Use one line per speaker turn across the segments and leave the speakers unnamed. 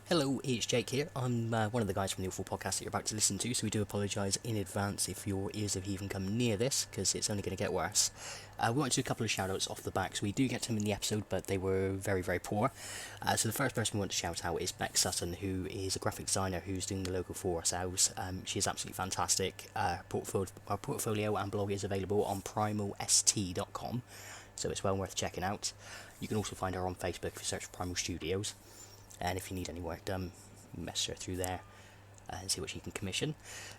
Hello, it's Jake here. I'm one of the guys from the Awful Podcast that you're about to listen to, so we do apologise in advance if your ears have even come near this, because it's only going to get worse. We want to do a couple of shout-outs off the back, so we do get some in the episode, but they were very, very poor. So the first person we want to shout out is Beck Sutton, who is a graphic designer who's doing the logo for ourselves. She is absolutely fantastic. Our portfolio and blog is available on primalst.com, so it's well worth checking out. You can also find her on Facebook if you search for Primal Studios. And if you need any work done, message her through there and see what she can commission.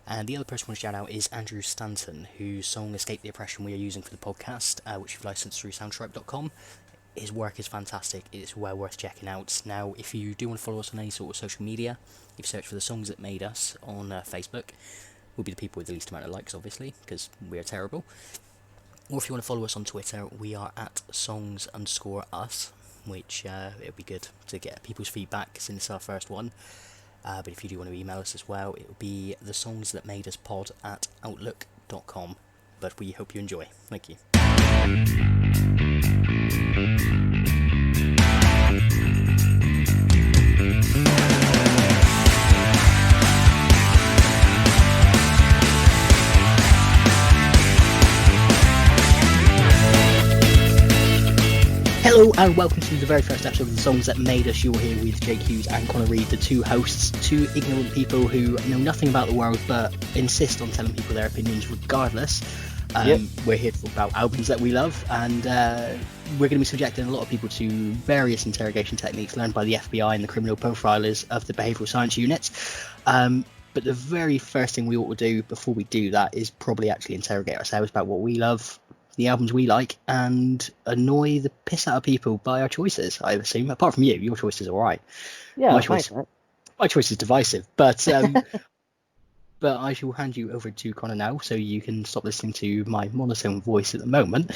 And the other person I want to shout out is Andrew Stanton, whose song Escape the Oppression we are using for the podcast, which we've licensed through soundstripe.com. His work is fantastic, it's well worth checking out. Now, if you do want to follow us on any sort of social media, if you search for the songs that made us on Facebook, we'll be the people with the least amount of likes, obviously, because we're terrible. Or if you want to follow us on Twitter, we are at songs_us, which it'll be good to get people's feedback since it's our first one. But if you do want to email us as well, it will be thesongsthatmadeUspod@outlook.com. But we hope you enjoy. Thank you. Hello and welcome to the very first episode of The Songs That Made Us. You're here with Jake Hughes and Connor Reed, the two hosts, two ignorant people who know nothing about the world but insist on telling people their opinions regardless. We're here to talk about albums that we love, and we're going to be subjecting a lot of people to various interrogation techniques learned by the FBI and the criminal profilers of the behavioural science unit. But the very first thing we ought to do before we do that is probably actually interrogate ourselves about what we love, the albums we like, and annoy the piss out of people by our choices, I assume. Apart from you, your choice is all right.
Yeah,
my choice is divisive, but but I shall hand you over to Connor now, so you can stop listening to my monotone voice at the moment,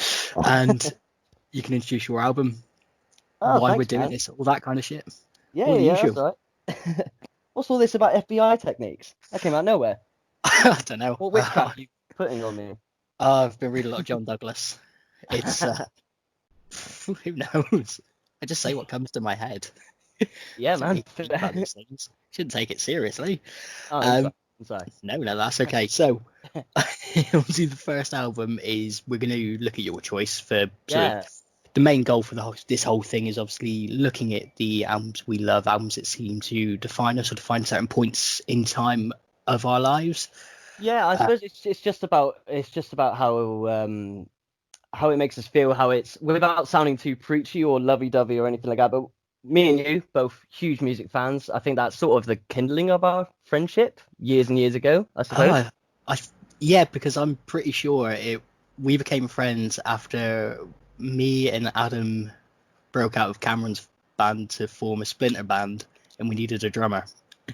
and you can introduce your album, why we're doing this, all that kind of shit.
Yeah, that's all right. What's all this about FBI techniques? That came out of nowhere.
I don't know.
What witchcraft are you putting on me?
I've been reading a lot of John Douglas. It's who knows? I just say what comes to my head.
Yeah, man.
About these things. Shouldn't take it seriously.
Oh, I'm sorry.
No, that's okay. So, obviously, the first album is we're going to look at your choice for the main goal for this whole thing is obviously looking at the albums we love, albums that seem to define us or define certain points in time of our lives.
Yeah, I suppose it's just about how it makes us feel, how it's, without sounding too preachy or lovey-dovey or anything like that, but me and you, both huge music fans, I think that's sort of the kindling of our friendship years and years ago, I suppose.
Yeah, because I'm pretty sure we became friends after me and Adam broke out of Cameron's band to form a splinter band, and we needed a drummer.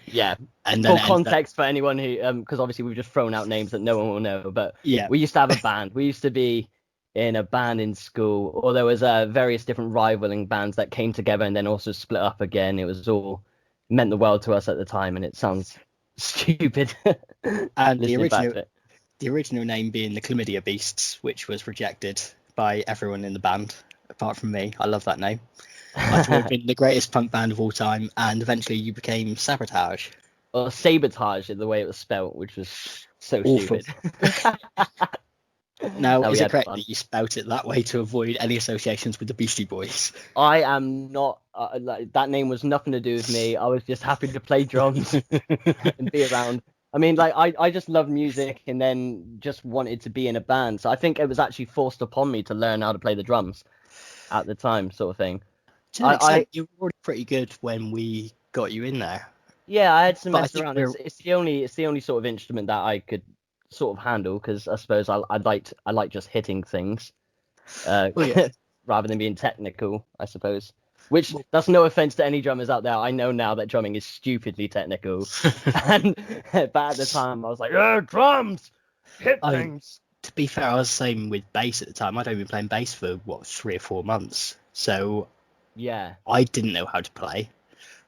Yeah,
and
for context for anyone who, because obviously we've just thrown out names that no one will know, but yeah, we used to have a band. We used to be in a band in school, or there was various different rivaling bands that came together and then also split up again. It was all meant the world to us at the time, and it sounds stupid.
And the original name being the Chlamydia Beasts, which was rejected by everyone in the band apart from me. I love that name. I thought it been the greatest punk band of all time, and eventually you became Sabotage.
Or Sabotage, the way it was spelt, which was so
awful.
Stupid.
Now, is it correct that you spelt it that way to avoid any associations with the Beastie Boys?
I am not. That name was nothing to do with me. I was just happy to play drums and be around. I mean, I just love music and then just wanted to be in a band. So I think it was actually forced upon me to learn how to play the drums at the time, sort of thing.
To an extent, you were already pretty good when we got you in there.
Yeah, I had to mess around. It's the only sort of instrument that I could sort of handle, because I suppose I like just hitting things rather than being technical, I suppose. Which, that's no offense to any drummers out there. I know now that drumming is stupidly technical, but at the time I was like, oh, drums, hit things.
To be fair, I was the same with bass at the time. I'd only been playing bass for 3 or 4 months, so
yeah,
I didn't know how to play.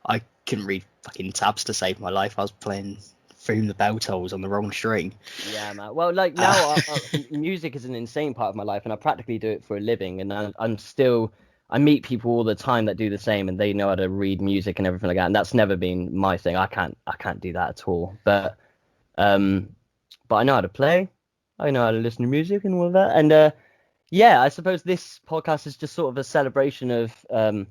I couldn't read fucking tabs to save my life. I was playing through the bell tolls on the wrong string.
Yeah, man. Well, like now, music is an insane part of my life, and I practically do it for a living. And I'm still, I meet people all the time that do the same, and they know how to read music and everything like that. And that's never been my thing. I can't do that at all. But I know how to play. I know how to listen to music and all of that. And yeah, I suppose this podcast is just sort of a celebration of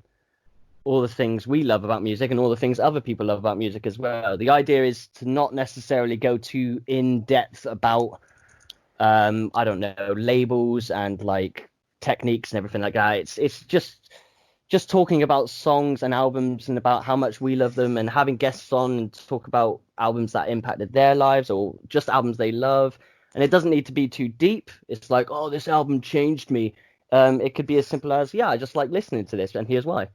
all the things we love about music and all the things other people love about music as well. The idea is to not necessarily go too in depth about I don't know, labels and like techniques and everything like that. It's just talking about songs and albums and about how much we love them, and having guests on and talk about albums that impacted their lives or just albums they love. And it doesn't need to be too deep. It's like, oh, this album changed me. It could be as simple as, yeah, I just like listening to this, and here's why.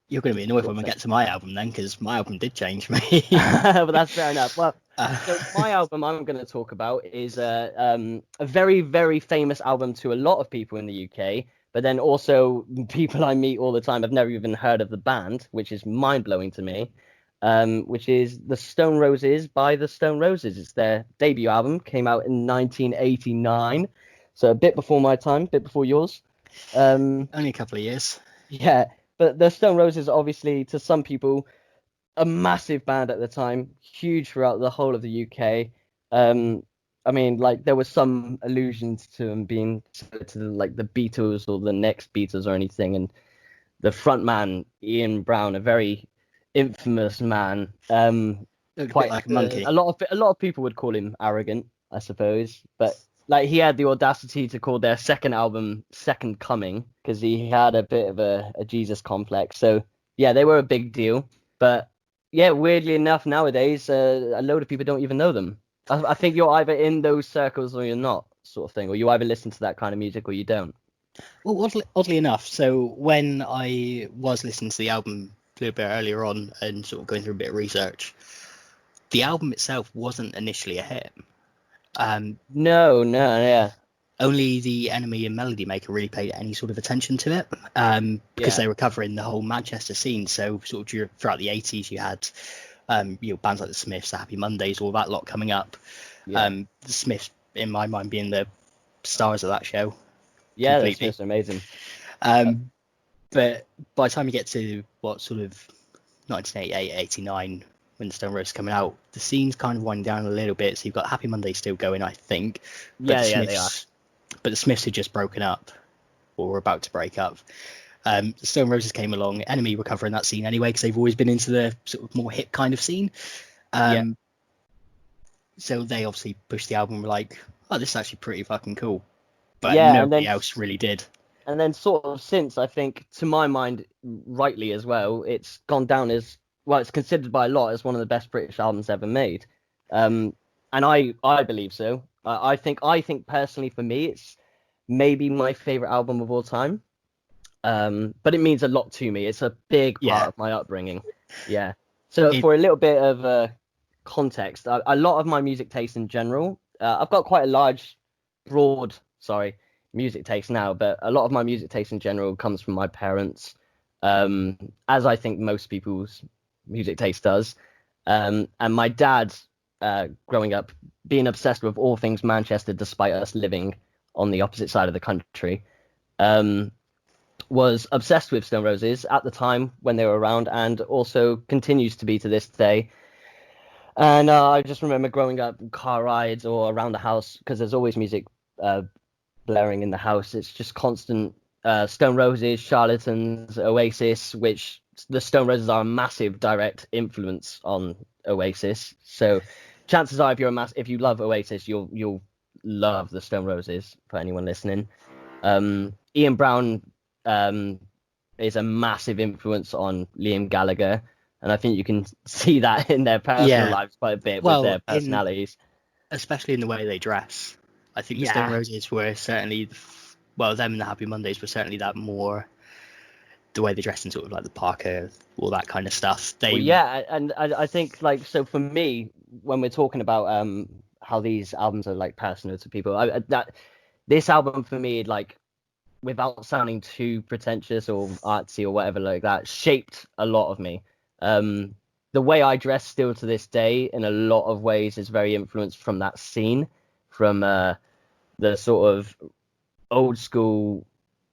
You're going to be annoyed when we get to my album then, because my album did change me.
But that's fair enough. Well, so my album I'm going to talk about is a very, very famous album to a lot of people in the UK, but then also people I meet all the time have never even heard of the band, which is mind-blowing to me, which is The Stone Roses by The Stone Roses. It's their debut album, came out in 1989, so a bit before my time, a bit before yours.
Only a couple of years.
Yeah, but The Stone Roses, obviously, to some people, a massive band at the time, huge throughout the whole of the UK. I mean, like there was some allusions to them being to like the Beatles or the next Beatles or anything, and the frontman Ian Brown, a very infamous man.
Quite like a monkey.
A lot of people would call him arrogant, I suppose, but like he had the audacity to call their second album Second Coming because he had a bit of a Jesus complex. So yeah, they were a big deal, but yeah, weirdly enough, nowadays, a load of people don't even know them. I think you're either in those circles or you're not, sort of thing, or you either listen to that kind of music or you don't.
Well, oddly enough, so when I was listening to the album a little bit earlier on and sort of going through a bit of research, the album itself wasn't initially a hit.
No, yeah.
Only the Enemy and Melody Maker really paid any sort of attention to it, because they were covering the whole Manchester scene. So sort of throughout the 80s, you had bands like the Smiths, the Happy Mondays, all that lot coming up. The Smiths, in my mind, being the stars of that show.
Yeah, the Smiths are amazing.
But by the time you get to what sort of 1988, 89, when the Stone Roses coming out, the scene's kind of winding down a little bit. So you've got Happy Mondays still going, I think. But
they are.
But the Smiths had just broken up, or were about to break up. The Stone Roses came along. Enemy were covering that scene anyway, because they've always been into the sort of more hip kind of scene. So they obviously pushed the album, were like, oh, this is actually pretty fucking cool. But nobody else really did.
And then sort of since, I think, to my mind, rightly as well, it's gone down as, well, it's considered by a lot as one of the best British albums ever made. And I believe so. I think personally for me, it's maybe my favorite album of all time. But it means a lot to me. It's a big part of my upbringing. Yeah. So for a little bit of context, a lot of my music taste in general, I've got quite a broad music taste now, but a lot of my music taste in general comes from my parents, as I think most people's music taste does. And my dad, growing up, being obsessed with all things Manchester, despite us living on the opposite side of the country, was obsessed with Stone Roses at the time when they were around, and also continues to be to this day. And I just remember growing up, car rides or around the house, because there's always music blaring in the house. It's just constant Stone Roses, Charlatans, Oasis, which the Stone Roses are a massive direct influence on Oasis. So chances are, if you love Oasis, you'll love the Stone Roses. For anyone listening, Ian Brown is a massive influence on Liam Gallagher, and I think you can see that in their personal lives quite a bit with their personalities,
especially in the way they dress. I think the Stone Roses were certainly, them and the Happy Mondays were certainly that more, the way they dress in sort of like the Parker, all that kind of stuff.
And I think, like, so for me, when we're talking about how these albums are like personal to people, this album for me, like, without sounding too pretentious or artsy or whatever like that, shaped a lot of me. The way I dress still to this day in a lot of ways is very influenced from that scene, from the sort of old school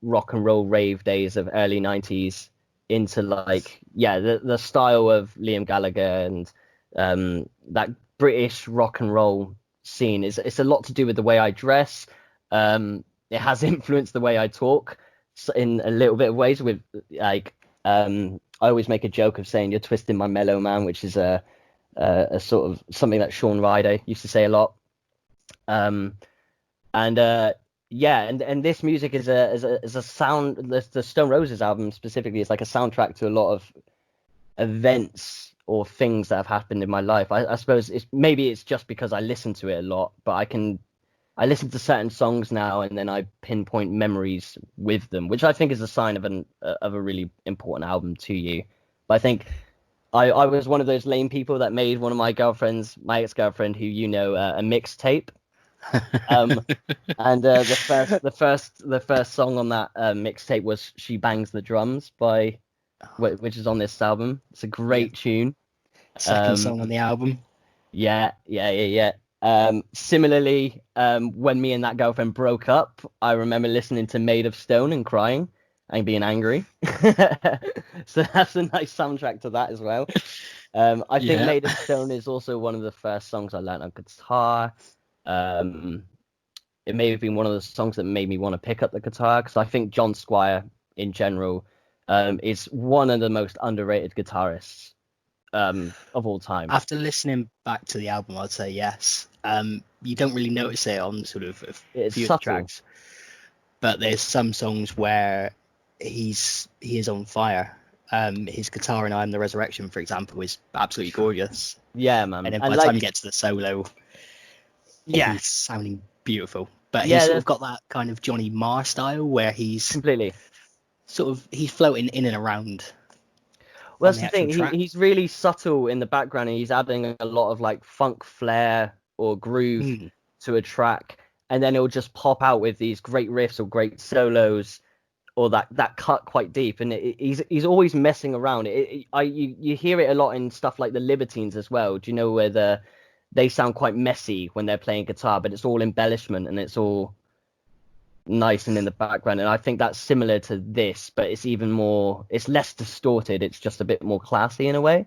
rock and roll rave days of early 90s into like the style of Liam Gallagher and that British rock and roll scene. It's a lot to do with the way I dress. It has influenced the way I talk in a little bit of ways. With like I always make a joke of saying you're twisting my mellow man, which is a sort of something that Shaun Ryder used to say a lot. And this music is a sound. The Stone Roses album specifically is like a soundtrack to a lot of events or things that have happened in my life. I suppose it's just because I listen to it a lot, but I listen to certain songs now and then I pinpoint memories with them, which I think is a sign of a really important album to you. But I think I was one of those lame people that made one of my ex-girlfriend, who a mixtape. And the first song on that mixtape was "She Bangs the Drums" which is on this album. It's a great tune.
Second song on the album.
Yeah. Similarly, when me and that girlfriend broke up, I remember listening to Made of Stone and crying and being angry. So that's a nice soundtrack to that as well. I think Made of Stone is also one of the first songs I learned on guitar. It may have been one of the songs that made me want to pick up the guitar, because I think John Squire in general is one of the most underrated guitarists of all time.
After listening back to the album, I'd say yes. You don't really notice it on sort of a few tracks, but there's some songs where he is on fire. His guitar in "I Am the Resurrection," for example, is absolutely gorgeous.
Yeah, man.
And then by the time you get to the solo, he's sounding beautiful. But he's sort of got that kind of Johnny Marr style where he's
completely
he's floating in and around.
Well, that's the thing. He's really subtle in the background, and he's adding a lot of like funk flair or groove to a track, and then it'll just pop out with these great riffs or great solos, or that cut quite deep. And he's always messing around. You hear it a lot in stuff like the Libertines as well. Do you know where they sound quite messy when they're playing guitar, but it's all embellishment and it's all nice and in the background? And I think that's similar to this, but it's less distorted. It's just a bit more classy in a way.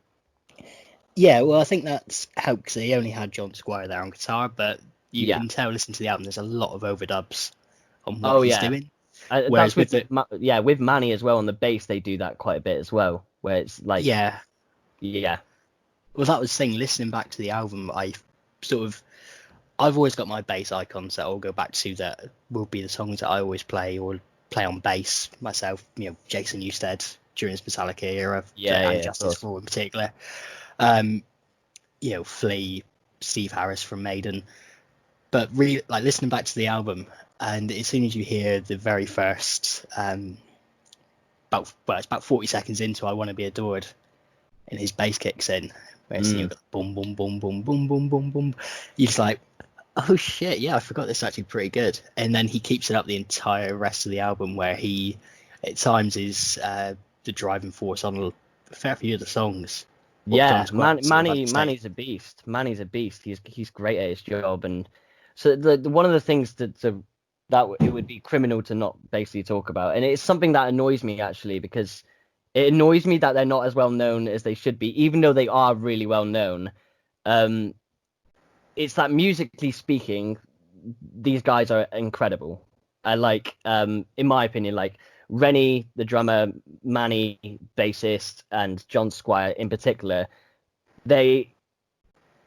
Yeah, well, I think that's helped because he only had John Squire there on guitar, but you can tell, listen to the album, there's a lot of overdubs on what he's doing.
That's with Manny as well on the bass, they do that quite a bit as well, where it's like
Well, that was the thing, listening back to the album, I've always got my bass icons that I'll go back to that will be the songs that I always play or play on bass myself. Jason Newsted during his Metallica era, and Justice for All in particular. Flea, Steve Harris from Maiden. But really, like listening back to the album, and as soon as you hear the very first, it's about 40 seconds into "I Want to Be Adored," and his bass kicks in. Where it's boom, boom, boom, boom, boom, boom, boom, boom. You're just like, oh shit, yeah, I forgot this is actually pretty good. And then he keeps it up the entire rest of the album, where he, at times, is the driving force on a fair few of the songs.
Yeah, Manny's a beast. Manny's a beast. He's great at his job, and so one of the things that it would be criminal to not basically talk about, and it's something that annoys me actually, because it annoys me that they're not as well known as they should be, even though they are really well known. It's that musically speaking, these guys are incredible. I like, in my opinion, like Rennie, the drummer, Manny, bassist, and John Squire in particular, they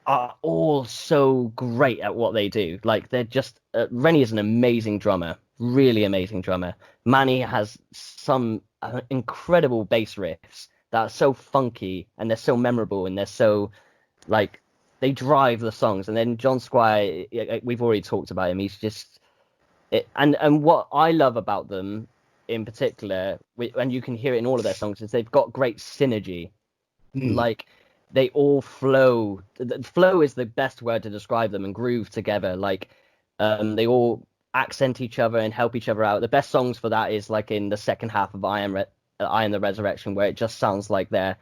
are all so great at what they do. Like they're just, Rennie is an amazing drummer, really amazing drummer. Manny has some incredible bass riffs that are so funky and they're so memorable and they're so like they drive the songs. And then John Squire, we've already talked about him. He's just and what I love about them in particular, and you can hear it in all of their songs, is they've got great synergy. Like they all flow. Flow is the best word to describe them, and groove together. Like they all accent each other and help each other out. The best songs for that is like in the second half of I Am the Resurrection, where it just sounds like they're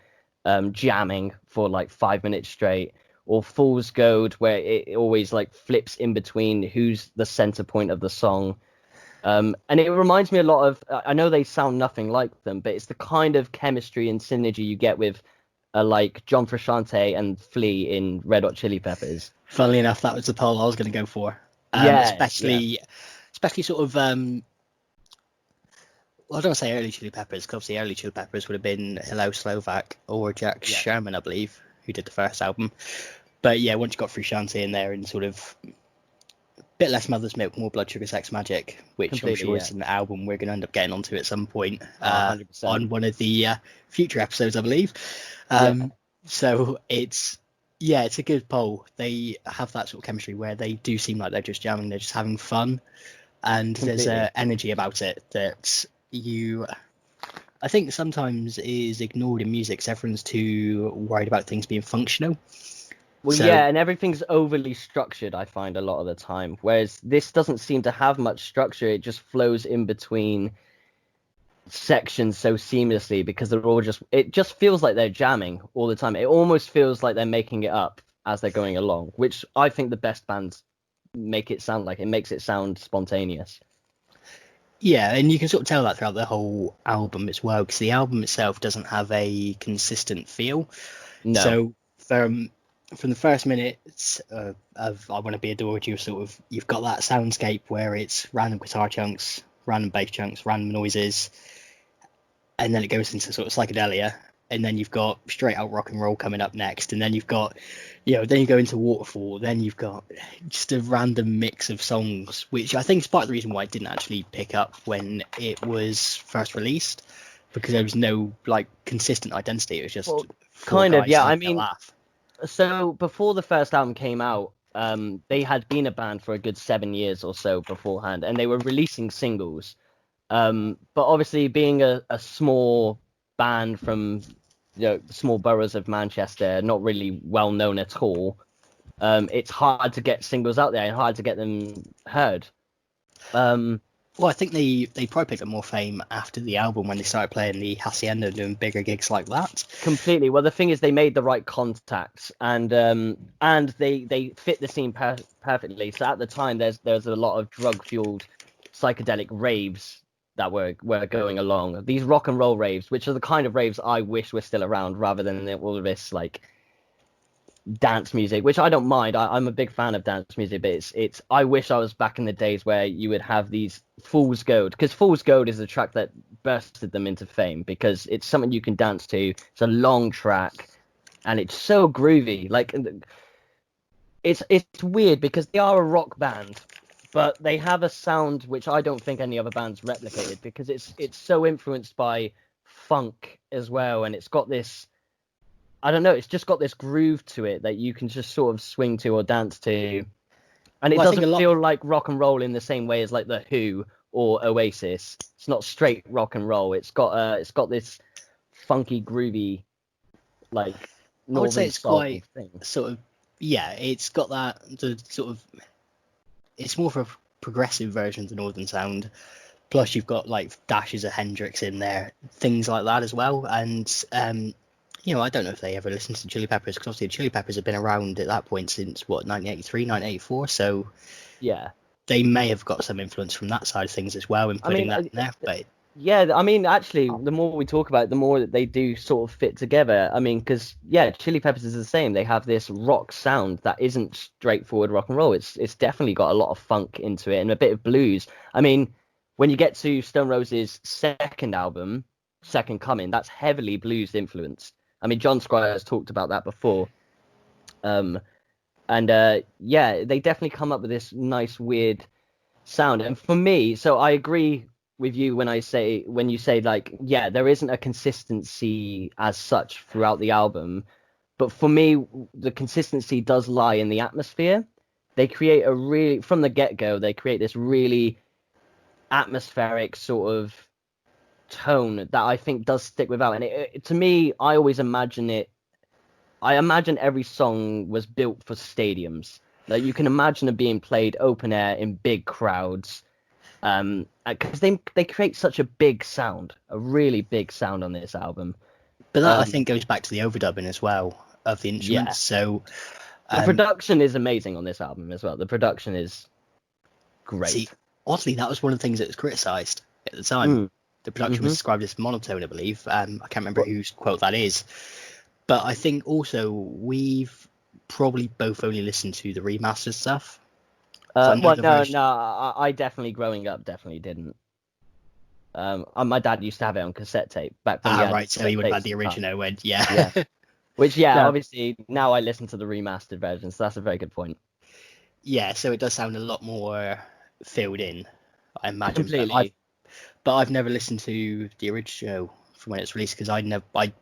jamming for like 5 minutes straight, or Fool's Gold, where it always like flips in between who's the center point of the song. And it reminds me a lot of, I know they sound nothing like them, but it's the kind of chemistry and synergy you get with like John Frusciante and Flea in Red Hot Chili Peppers.
Funnily enough, that was the poll I was going to go for.
Yeah,
Especially sort of, well, I don't want to say early Chili Peppers, because obviously early Chili Peppers would have been Hello Slovak or Jack Sherman, I believe, who did the first album. But yeah, once you got Frusciante in there and sort of a bit less Mother's Milk, more Blood Sugar Sex Magic, which completely, I'm sure is an album we're going to end up getting onto at some point on one of the future episodes, I believe. So it's a good poll. They have that sort of chemistry where they do seem like they're just jamming, they're just having fun, and there's an energy about it that I think sometimes is ignored in music because everyone's too worried about things being functional.
Well, yeah, and everything's overly structured, I find, a lot of the time. Whereas this doesn't seem to have much structure. It just flows in between sections so seamlessly because it just feels like they're jamming all the time. It almost feels like they're making it up as they're going along, which I think the best bands make it sound like. It makes it sound spontaneous.
Yeah, and you can sort of tell that throughout the whole album as well, because the album itself doesn't have a consistent feel.
No.
So from the first minutes of I Want to Be Adored, you've got that soundscape where it's random guitar chunks, random bass chunks, random noises, and then it goes into sort of psychedelia, and then you've got straight out rock and roll coming up next, and then you've got, then you go into Waterfall, then you've got just a random mix of songs, which I think is part of the reason why it didn't actually pick up when it was first released, because there was no like consistent identity. It was just
kind of, yeah. I mean, so before the first album came out, they had been a band for a good 7 years or so beforehand, and they were releasing singles. But obviously, being a small band from small boroughs of Manchester, not really well known at all, it's hard to get singles out there and hard to get them heard.
Well, I think they probably picked up more fame after the album when they started playing the Hacienda and doing bigger gigs like that.
Completely. Well, the thing is, they made the right contacts, and they fit the scene perfectly. So at the time, there's a lot of drug-fueled psychedelic raves that were going along. These rock and roll raves, which are the kind of raves I wish were still around, rather than all of this like dance music, which I don't mind. I'm a big fan of dance music, but it's I wish I was back in the days where you would have these Fool's Gold, because Fool's Gold is a track that bursted them into fame because it's something you can dance to. It's a long track and it's so groovy. Like it's weird because they are a rock band, but they have a sound which I don't think any other band's replicated, because it's so influenced by funk as well, and it's got this, I don't know, it's just got this groove to it that you can just sort of swing to or dance to. And it doesn't feel like rock and roll in the same way as like The Who or Oasis. It's not straight rock and roll. It's got this funky, groovy, like
I would say it's quite
thing.
Sort of, yeah, it's got that the sort of, it's more of a progressive version of the Northern sound. Plus you've got like dashes of Hendrix in there, things like that as well. And I don't know if they ever listened to Chili Peppers, because obviously the Chili Peppers have been around at that point since 1983, 1984. So
yeah,
they may have got some influence from that side of things as well in putting that in there. But
yeah, I mean, actually, the more we talk about it, the more that they do sort of fit together. I mean, because Chili Peppers is the same. They have this rock sound that isn't straightforward rock and roll. It's definitely got a lot of funk into it and a bit of blues. I mean, when you get to Stone Roses' second album, Second Coming, that's heavily blues influenced. I mean, John Squires talked about that before. They definitely come up with this nice, weird sound. And for me, so I agree with you when you say like, yeah, there isn't a consistency as such throughout the album. But for me, the consistency does lie in the atmosphere. They create from the get-go, they create this really atmospheric sort of tone that I think does stick without. And to me, I always imagine it. I imagine every song was built for stadiums. Like you can imagine it being played open air in big crowds, because they create such a big sound, a really big sound on this album.
But that I think goes back to the overdubbing as well of the instruments. Yeah. So
the production is amazing on this album as well. The production is great.
See, oddly, that was one of the things that was criticised at the time.
Mm.
The production was described as monotone, I believe. I can't remember
What?
whose quote that is. But I think also we've probably both only listened to the remastered stuff.
Well, no, I definitely growing up definitely didn't. My dad used to have it on cassette tape back when you had
right, so he would have had the original when,
yeah. Which,
No.
obviously now I listen to the remastered version, so that's a very good point.
Yeah, so it does sound a lot more filled in, I imagine.
Completely.
But I've never listened to the original from when it's released because I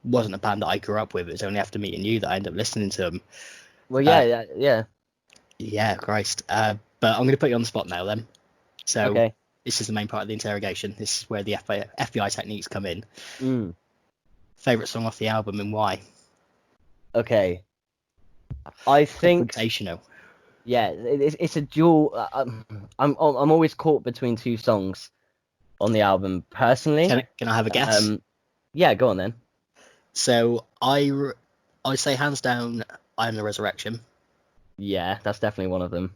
wasn't a band that I grew up with. It was only after meeting you that I ended up listening to them.
Well, yeah.
Yeah, Christ. But I'm going to put you on the spot now then. So
Okay.
this is the main part of the interrogation. This is where the FBI techniques come in.
Mm.
Favorite song off the album and why?
Okay. I think.
Confrontational.
Yeah, it's a dual. I'm always caught between two songs on the album personally.
Can I have a guess?
Yeah, go on then.
So I say hands down, I Am the Resurrection.
Yeah, that's definitely one of them.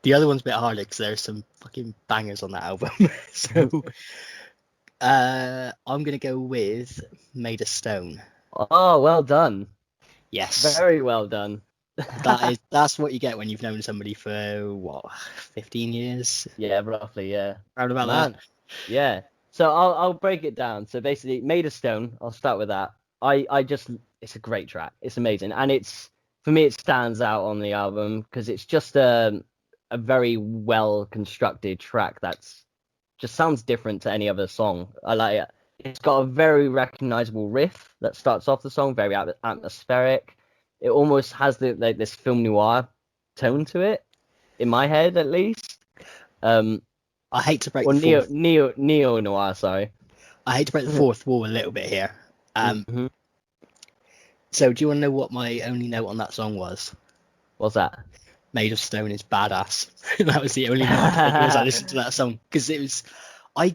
The other one's a bit harder because there's some fucking bangers on that album. So I'm gonna go with Made of Stone.
Oh, well done.
Yes,
Very well done.
that's what you get when you've known somebody for what 15 years.
Yeah, roughly, yeah.
Around about
Man,
that.
yeah. So I'll break it down. So basically, Made of Stone. I'll start with that. I just it's a great track. It's amazing, and it's for me it stands out on the album because it's just a very well constructed track that's just sounds different to any other song. I like it. It's got a very recognizable riff that starts off the song, very atmospheric. It almost has this film noir tone to it, in my head at least.
I hate to break
Or
the fourth.
neo noir, sorry.
I hate to break the fourth wall a little bit here.
Mm-hmm.
So do you want to know what my only note on that song was?
What's that?
Made of Stone is badass. That was the only note I could think of as I listened to that song because it was. I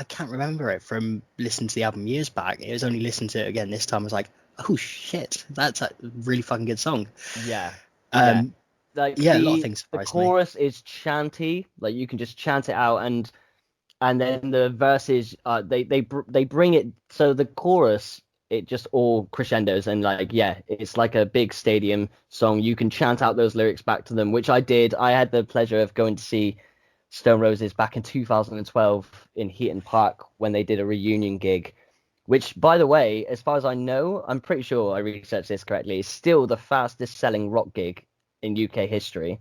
can't remember it from listening to the album years back. It was only listening to it again this time. I was like, oh shit, that's a really fucking good song.
Yeah.
Like a lot of things surprised me.
The chorus is chanty, like you can just chant it out, and then the verses, they bring it. So the chorus, it just all crescendos and it's like a big stadium song. You can chant out those lyrics back to them, which I did. I had the pleasure of going to see Stone Roses back in 2012 in Heaton Park when they did a reunion gig, which, by the way, as far as I know, I'm pretty sure I researched this correctly, is still the fastest selling rock gig in UK history,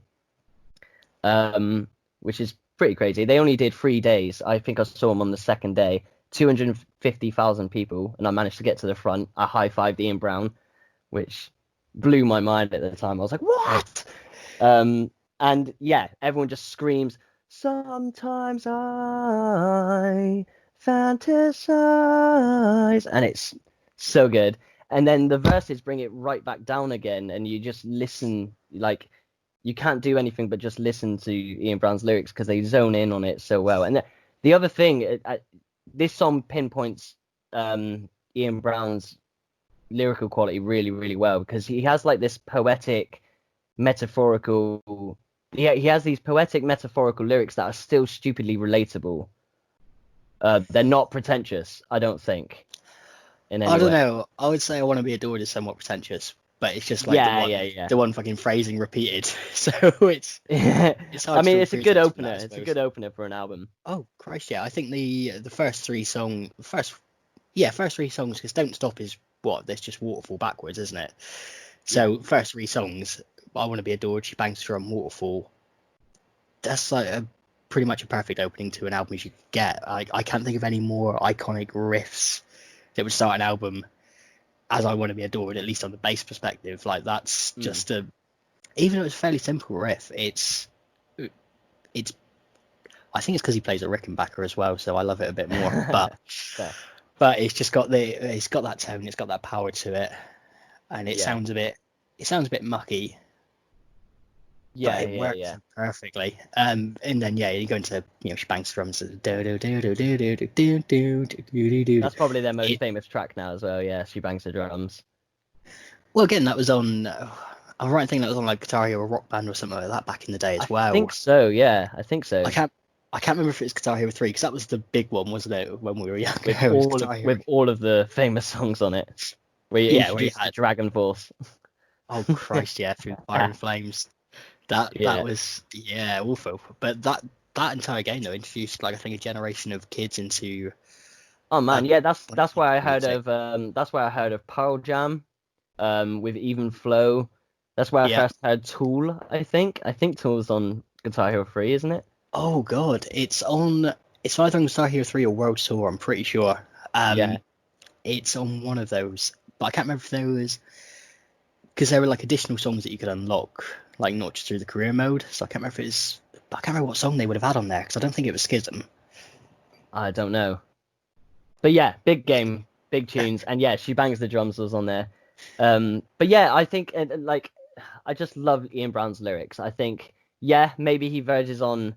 which is pretty crazy. They only did 3 days. I think I saw them on the second day, 250,000 people, and I managed to get to the front. I high-fived Ian Brown, which blew my mind at the time. I was like, what? And yeah, everyone just screams, sometimes I fantasize, and it's so good. And then the verses bring it right back down again, and you just listen, like you can't do anything but just listen to Ian Brown's lyrics because they zone in on it so well. And the other thing, this song pinpoints Ian Brown's lyrical quality really, really well because he has like this poetic, metaphorical. He has these poetic, metaphorical lyrics that are still stupidly relatable. They're not pretentious, I don't think.
I don't know. I would say I Want to Be Adored is somewhat pretentious, but it's just like the one fucking phrasing repeated. So it's hard.
I mean, it's a good opener. It's a good opener for an album.
Oh Christ, yeah. I think the first three songs, because Don't Stop is what? There's just Waterfall backwards, isn't it? So first three songs, I Want to Be Adored, She Bangs Drum, Waterfall. That's like pretty much a perfect opening to an album as you could get. I can't think of any more iconic riffs that would start an album as I Want to Be Adored, at least on the bass perspective. Like that's just even though it's a fairly simple riff, it's I think it's because he plays a Rickenbacker as well, so I love it a bit more. But it's just got that tone, it's got that power to it, and it sounds a bit mucky.
Yeah,
but it works perfectly. And then you go into She Bangs Drums. That's
probably their most famous track now as well. Yeah, She Bangs the Drums.
Well, again, that was on. I'm right in thinking that was on like Guitar Hero Rock Band or something like that back in the day as
I
well.
think so. Yeah, I think so.
I can't remember if it was Guitar Hero 3 because that was the big one, wasn't it? When we were younger,
With
it was
all
Guitar
of
Hero.
the famous songs on it, where you
Yeah, where you
introduce the
had
Dragon Force.
oh Christ, yeah, through Fire and Flames. That
Yeah.
was awful. But that entire game though introduced like I think a generation of kids into
Oh man, yeah, that's why I heard
music.
of Pearl Jam, with Even Flow. That's where I
Yeah.
first heard Tool. I think Tool's on Guitar Hero 3, isn't it?
Oh God, it's either on Guitar Hero 3 or World Tour. I'm pretty sure.
Yeah.
It's on one of those, but I can't remember if there was because there were like additional songs that you could unlock, like not just through the career mode. So I can't remember if it's. I can't remember what song they would have had on there because I don't think it was Schism.
I don't know. But yeah, big game, big tunes, and yeah, She Bangs the Drums was on there. But yeah, I think like I just love Ian Brown's lyrics. I think yeah, maybe he verges on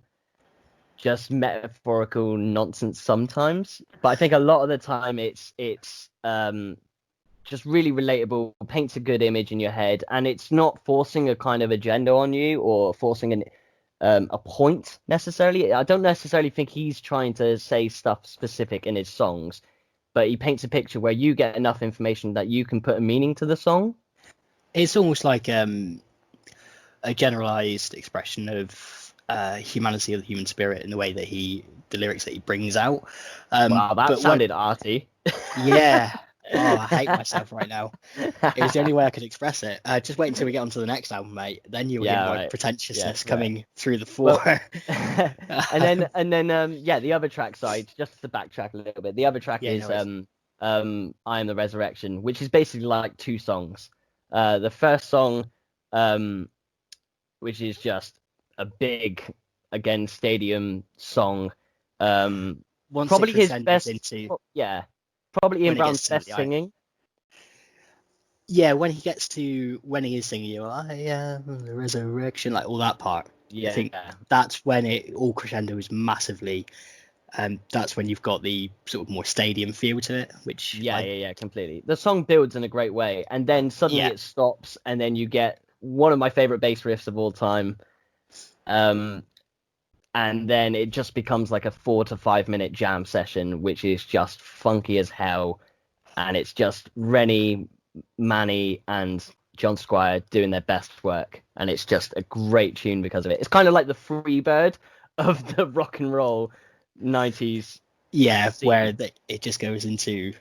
just metaphorical nonsense sometimes, but I think a lot of the time it's just really relatable, paints a good image in your head, and it's not forcing a kind of agenda on you or forcing a point necessarily. I don't necessarily think he's trying to say stuff specific in his songs, but he paints a picture where you get enough information that you can put a meaning to the song.
It's almost like a generalized expression of humanity of the human spirit in the way that the lyrics that he brings out.
Wow, that
But when
sounded arty.
yeah, oh, I hate myself right now. It was the only way I could express it. Just wait until we get onto the next album, mate. Then you'll hear
Yeah,
my
right. Yeah,
pretentiousness
swear.
coming through the
Well,
floor.
and then yeah, the other track side, just to backtrack a little bit, the other track
Yeah,
is
no, it's
I Am the Resurrection, which is basically like two songs. The first song, um, which is just a big, again, stadium song.
once it
Probably his
crescendos
best,
into
yeah, probably Ian
when it
Brown's
gets to
best singing.
yeah, when he gets to when he is singing you, I am the resurrection, like all that part. I
Yeah,
think that's when it all crescendos massively. That's when you've got the sort of more stadium feel to it, which
yeah, completely. The song builds in a great way, and then suddenly
yeah,
it stops, and then you get one of my favorite bass riffs of all time. And then it just becomes like a 4 to 5 minute jam session, which is just funky as hell. And it's just Rennie, Manny, and John Squire doing their best work. And it's just a great tune because of it. It's kind of like the Freebird of the rock and roll 90s
yeah, where
scene.
it just goes into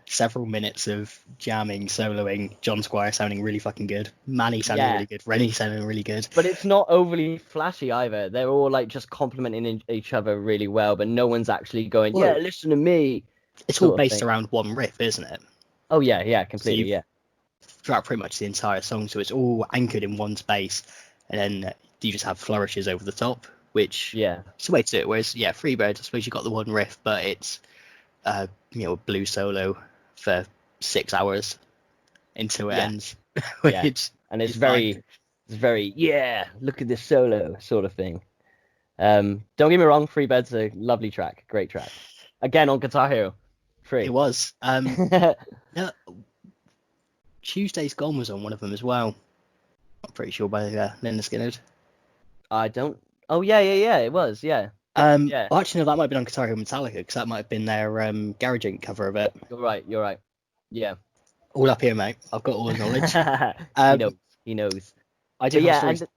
several minutes of jamming, soloing, John Squire sounding really fucking good, Manny sounding
Yeah,
really good, Rennie sounding really good.
but it's not overly flashy either. They're all like just complimenting each other really well, but no one's actually going, yeah,
Well,
listen to me,
it's all
sort of
based
thing.
around one riff, isn't it?
Oh yeah,
So
completely,
you've
yeah.
throughout pretty much the entire song, so it's all anchored in one space, and then you just have flourishes over the top, which
Yeah.
it's the way to do it. Whereas Freebird, I suppose you got the one riff, but it's a blue solo for 6 hours until it
Yeah,
ends,
yeah,
which
and
is fine.
it's very, yeah, look at this solo sort of thing. Don't get me wrong, Freebird's a lovely track, great track. Again on Guitar Hero,
It
free.
was. No, Tuesday's Gone was on one of them as well. I'm pretty sure by Lynyrd Skynyrd.
I don't. Oh yeah, it was, yeah, yeah.
Well, actually, no, that might have been on Guitar Hero Metallica because that might have been their Garage Inc. cover of it.
You're right. Yeah.
All up here, mate. I've got all the knowledge.
He
Um,
knows, he knows.
I do
But
have
yeah,
stories.
and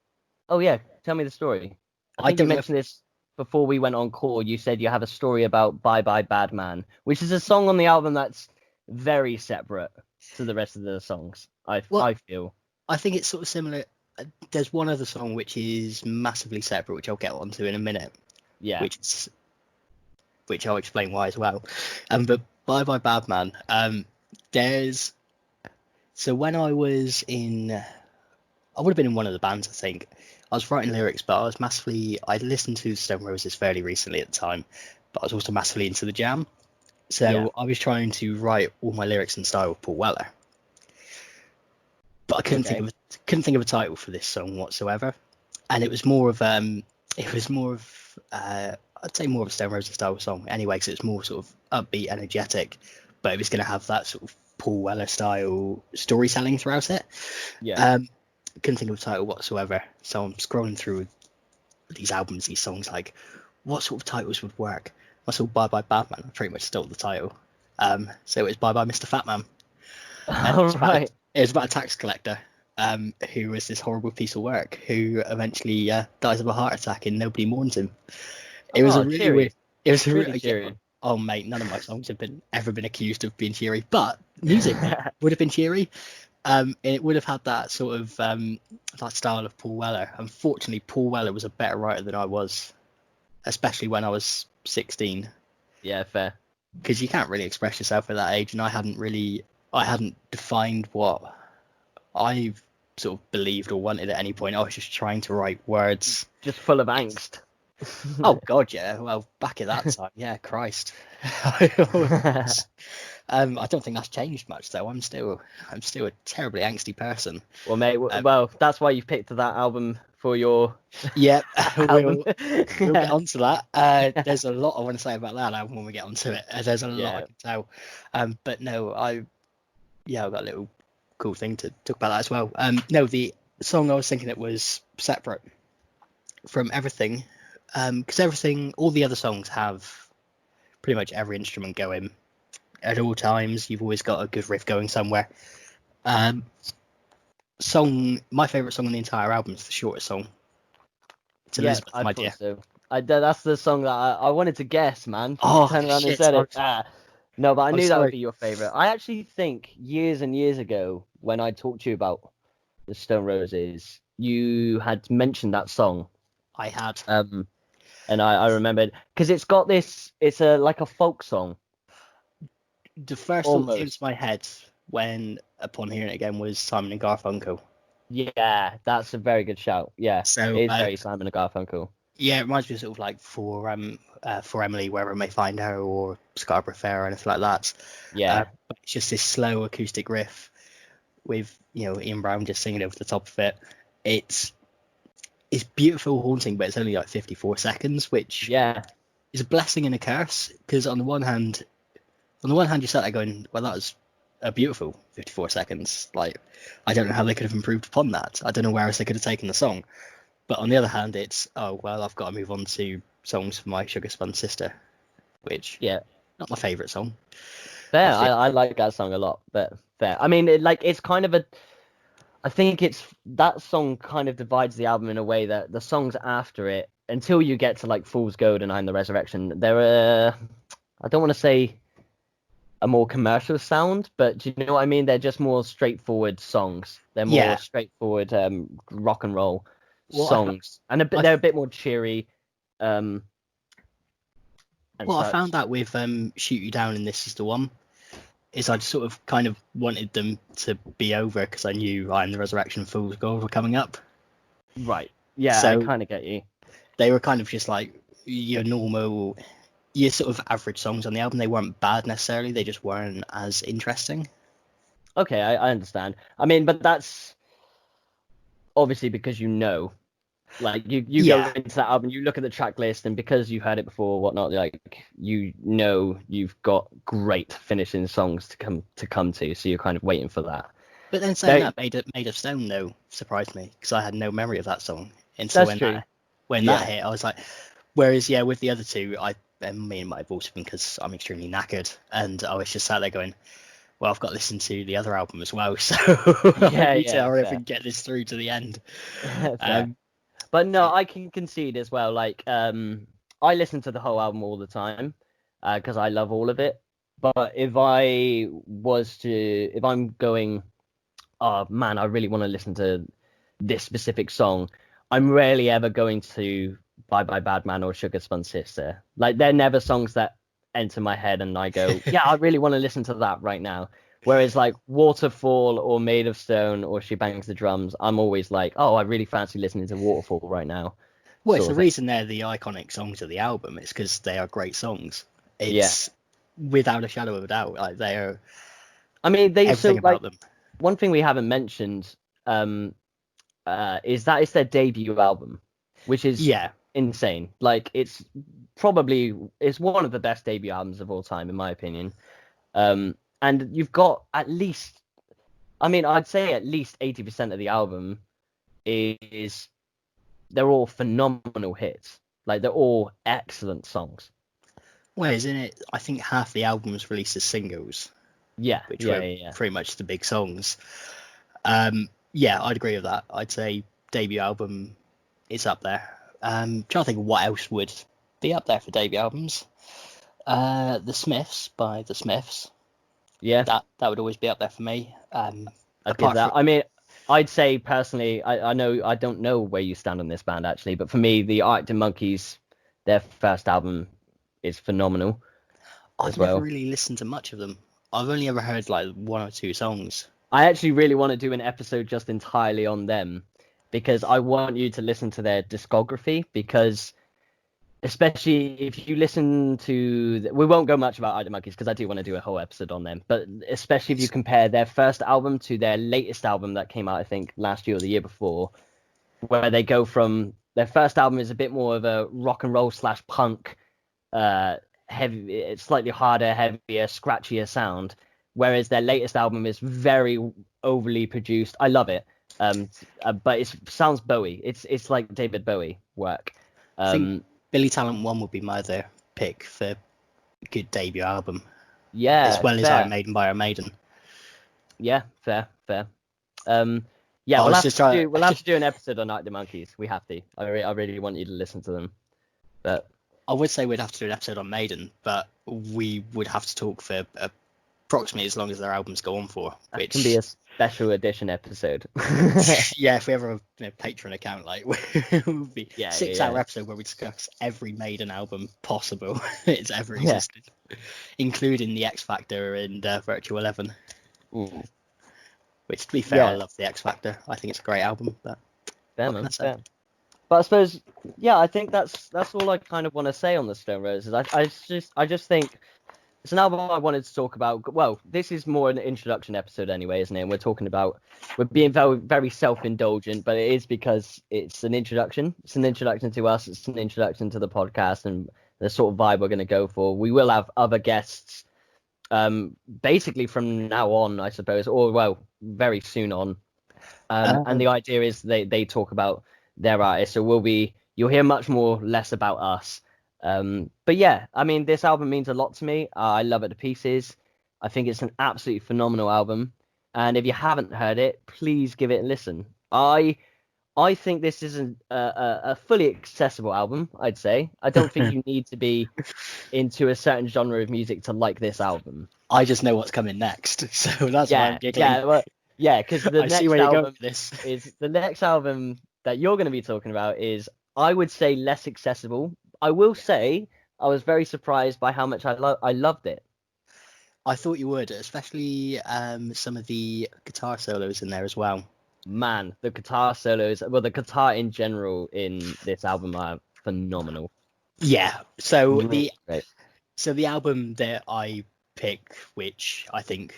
oh yeah, tell me the story. I
I
think you
don't know if
mentioned this before we went on call. You said you have a story about Bye Bye Bad Man, which is a song on the album that's very separate to the rest of the songs.
well,
I feel.
I think it's sort of similar. There's one other song which is massively separate, which I'll get onto in a minute,
Yeah.
which I'll explain why as well. But Bye Bye Bad Man. There's so when I was in, I would have been in one of the bands, I think. I was writing lyrics, but I'd listened to Stone Roses fairly recently at the time, but I was also massively into the Jam.
Yeah.
So I was trying to write all my lyrics in style of Paul Weller, but I couldn't think of a title for this song whatsoever. And it was more of I'd say more of a Stone Roses style song anyway, because it's more sort of upbeat, energetic, but it was going to have that sort of Paul Weller style storytelling throughout it.
Yeah.
couldn't think of a title whatsoever. So I'm scrolling through these albums, these songs, like what sort of titles would work. I saw Bye Bye Badman. I pretty much stole the title. So it was Bye Bye Mr. Fatman.
All right.
It was about a tax collector who was this horrible piece of work who eventually dies of a heart attack and nobody mourns him. It was a really
cheery.
weird. It was
really cheery.
Yeah, oh mate, none of my songs have ever been accused of being cheery, but music would have been cheery. And it would have had that sort of that style of Paul Weller. Unfortunately, Paul Weller was a better writer than I was, especially when I was 16.
Yeah, fair.
Because you can't really express yourself at that age, and I hadn't defined what I sort of believed or wanted at any point. I was just trying to write words.
Just full of angst.
Oh God, yeah. Well, back at that time, yeah, Christ. I don't think that's changed much though. I'm still a terribly angsty person.
Well, mate, well, that's why you picked that album for your.
Yeah, we'll get onto that. There's a lot I want to say about that album when we get onto it. There's a lot I can tell. But no, I've got a little cool thing to talk about that as well. No, the song I was thinking it was separate from everything, because all the other songs have pretty much every instrument going at all times. You've always got a good riff going somewhere. My favorite song on the entire album is the shortest song. It's Elizabeth, my dear.
So. That's the song that I wanted to guess, man.
Oh,
turn around
shit,
and said it. No, but I knew that would be your favorite. I actually think years and years ago, when I talked to you about the Stone Roses, you had mentioned that song.
I had.
And I remembered because it's got this. It's like a folk song.
The first thought that came to my head upon hearing it again was Simon and Garfunkel.
Yeah, that's a very good shout. Yeah,
so
it's very Simon and Garfunkel.
Yeah, it reminds me of sort of like for Emily, Wherever I May Find Her, or Scarborough Fair, or anything like that.
Yeah,
but it's just this slow acoustic riff with Ian Brown just singing over the top of it. It's beautiful, haunting, but it's only like 54 seconds, which is a blessing and a curse. Because on the one hand, you start there going, well, that was a beautiful 54 seconds. Like, I don't know how they could have improved upon that. I don't know where else they could have taken the song. But on the other hand, it's, oh, well, I've got to move on to songs for my Sugar Spun Sister, which, not my favourite song.
Fair, I like that song a lot, but fair. I mean, it's kind of I think that song kind of divides the album in a way that the songs after it, until you get to like Fool's Gold and I'm the Resurrection, they're I don't want to say a more commercial sound, but do you know what I mean? They're just more straightforward songs. They're more straightforward rock and roll songs, and they're a bit more cheery. I
found that with Shoot You Down and This Is the One, is I sort of kind of wanted them to be over because I knew I'm the Resurrection and Fool's Gold were coming up.
Right. Yeah, so I kind of get you.
They were kind of just like your sort of average songs on the album. They weren't bad necessarily. They just weren't as interesting.
Okay, I understand. I mean, but that's obviously because like you go into that album, you look at the track list, and because you heard it before, whatnot, like you've got great finishing songs to come to, so you're kind of waiting for that.
But then saying that Made of Stone though surprised me because I had no memory of that song. And so when that hit, I was like, whereas with the other two, me and my voice because I'm extremely knackered, and I was just sat there going, well, I've got to listen to the other album as well, so I need to hurry up and get this through to the end.
But no, I can concede as well. Like, I listen to the whole album all the time because I love all of it. But if I'm going, oh man, I really want to listen to this specific song, I'm rarely ever going to Bye Bye Bad Man or Sugar Spun Sister. Like, they're never songs that enter my head and I go, yeah, I really want to listen to that right now. Whereas like Waterfall or Made of Stone or She Bangs the Drums, I'm always like, oh, I really fancy listening to Waterfall right now.
Well, it's the reason they're the iconic songs of the album. It's because they are great songs. It's without a shadow of a doubt. Like, they are. I mean, everything about them.
One thing we haven't mentioned is that it's their debut album, which is insane. Like, it's one of the best debut albums of all time, in my opinion. And you've got at least, I'd say at least 80% of the album is they're all phenomenal hits. Like, they're all excellent songs.
Well, isn't it? I think half the album was released as singles.
Yeah,
which were pretty much the big songs. Yeah, I'd agree with that. I'd say debut album is up there. Trying to think of what else would be up there for debut albums. The Smiths by the Smiths.
Yeah,
that would always be up there for me.
I'd give that. I mean, I'd say personally, I know I don't know where you stand on this band actually, but for me, the Arctic Monkeys, their first album is phenomenal.
I've never really listened to much of them. I've only ever heard like one or two songs.
I actually really want to do an episode just entirely on them, because I want you to listen to their discography, because especially if you listen to... We won't go much about Arctic Monkeys because I do want to do a whole episode on them, but especially if you compare their first album to their latest album that came out, I think, last year or the year before, where they go from... Their first album is a bit more of a rock and roll / punk, heavy, it's slightly harder, heavier, scratchier sound, whereas their latest album is very overly produced. I love it, but it sounds Bowie. It's like David Bowie work.
I think Billy Talent 1 would be my other pick for a good debut album.
Yeah,
as well as Iron Maiden by Iron Maiden.
Yeah, fair. Yeah, we'll have to do an episode on Arctic Monkeys. We have to. I really want you to listen to them. But
I would say we'd have to do an episode on Maiden, but we would have to talk for approximately as long as their albums go on for.
Which can be a special edition episode.
Yeah, if we ever have a Patreon account, like it would be 6-hour episode where we discuss every Maiden album possible it's ever existed, including the X Factor and Virtual 11.
Ooh.
Which, to be fair, I love the X Factor. I think it's a great album. But
fair. But I suppose, I think that's all I kind of want to say on the Stone Roses. I just think it's an album I wanted to talk about. Well, this is more an introduction episode anyway, isn't it? And we're being very, very self-indulgent, but it is because it's an introduction. It's an introduction to us. It's an introduction to the podcast and the sort of vibe we're going to go for. We will have other guests, basically from now on, I suppose, or very soon on. And the idea is they talk about their artists, so you'll hear much more less about us. But yeah, I mean, this album means a lot to me. I love it to pieces. I think it's an absolutely phenomenal album, and if you haven't heard it, please give it a listen. I think this is a fully accessible album. I'd say I don't think you need to be into a certain genre of music to like this album.
I just know what's coming next, so that's why I'm giggling.
Because the next album that you're going to be talking about is, I would say, less accessible. I will say I was very surprised by how much I loved it.
I thought you would, especially some of the guitar solos in there as well.
Man, the guitar solos, the guitar in general in this album are phenomenal.
Yeah, so the album that I pick, which I think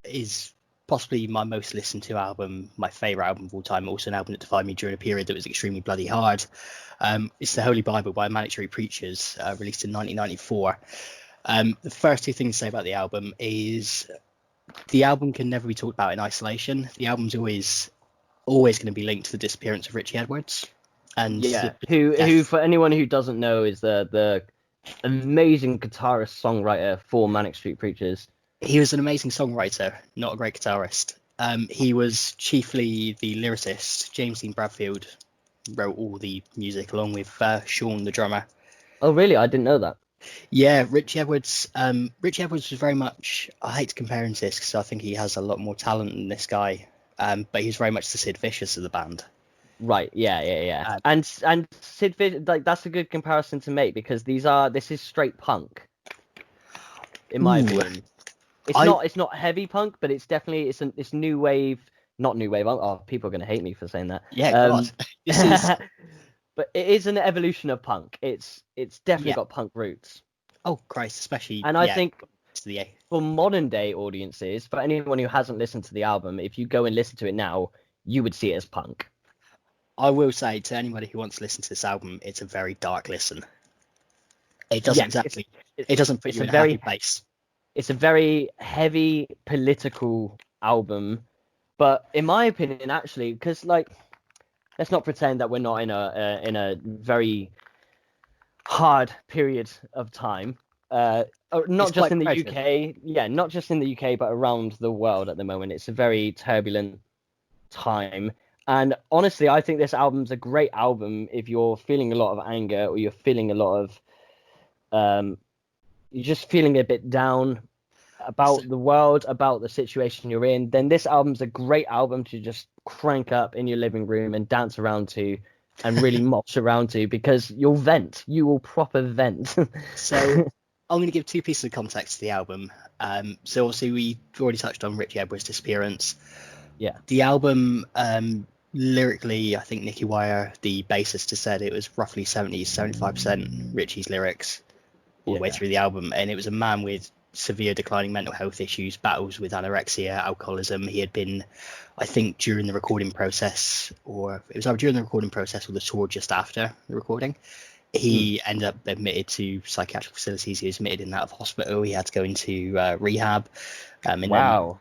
is possibly my most listened to album, my favourite album of all time, also an album that defined me during a period that was extremely bloody hard. It's The Holy Bible by Manic Street Preachers, released in 1994. The first two things to say about the album is the album can never be talked about in isolation. The album's always going to be linked to the disappearance of Richie Edwards. And
who for anyone who doesn't know is the amazing guitarist songwriter for Manic Street Preachers.
He was an amazing songwriter, not a great guitarist. He was chiefly the lyricist. James Dean Bradfield wrote all the music along with Sean, the drummer.
Oh, really? I didn't know that.
Yeah, Richie Edwards. Richie Edwards was very much... I hate to compare him to this because I think he has a lot more talent than this guy. But he's very much the Sid Vicious of the band.
Right. Yeah. And Sid Vicious, that's a good comparison to make, because this is straight punk, in my opinion. It's not heavy punk, but it's definitely it's new wave, not new wave. Oh, people are going to hate me for saying that.
Yeah, God. This is...
But it is an evolution of punk. It's definitely got punk roots.
Oh Christ, especially.
And I think for modern day audiences, for anyone who hasn't listened to the album, if you go and listen to it now, you would see it as punk.
I will say to anybody who wants to listen to this album, it's a very dark listen. It doesn't it doesn't put you in a happy place.
It's a very heavy political album, but in my opinion, actually, because let's not pretend that we're not in a very hard period of time. Not just in the UK, not just in the UK, but around the world at the moment. It's a very turbulent time. And honestly, I think this album's a great album if you're feeling a lot of anger or you're feeling a lot of, you're just feeling a bit down about the world, about the situation you're in, then this album's a great album to just crank up in your living room and dance around to and really mosh around to, because you'll vent. You will proper vent.
So I'm going to give 2 pieces of context to the album. So obviously we've already touched on Richie Edwards' disappearance.
Yeah.
The album, lyrically, I think Nicky Wire, the bassist, has said it was roughly 75% Richie's lyrics all the way through the album. And it was a man with severe declining mental health issues, battles with anorexia, alcoholism. He had been, I think, during the recording process, or it was either during the recording process or the tour just after the recording, he ended up admitted to psychiatric facilities. He was admitted in and out of hospital. He had to go into rehab. And
wow.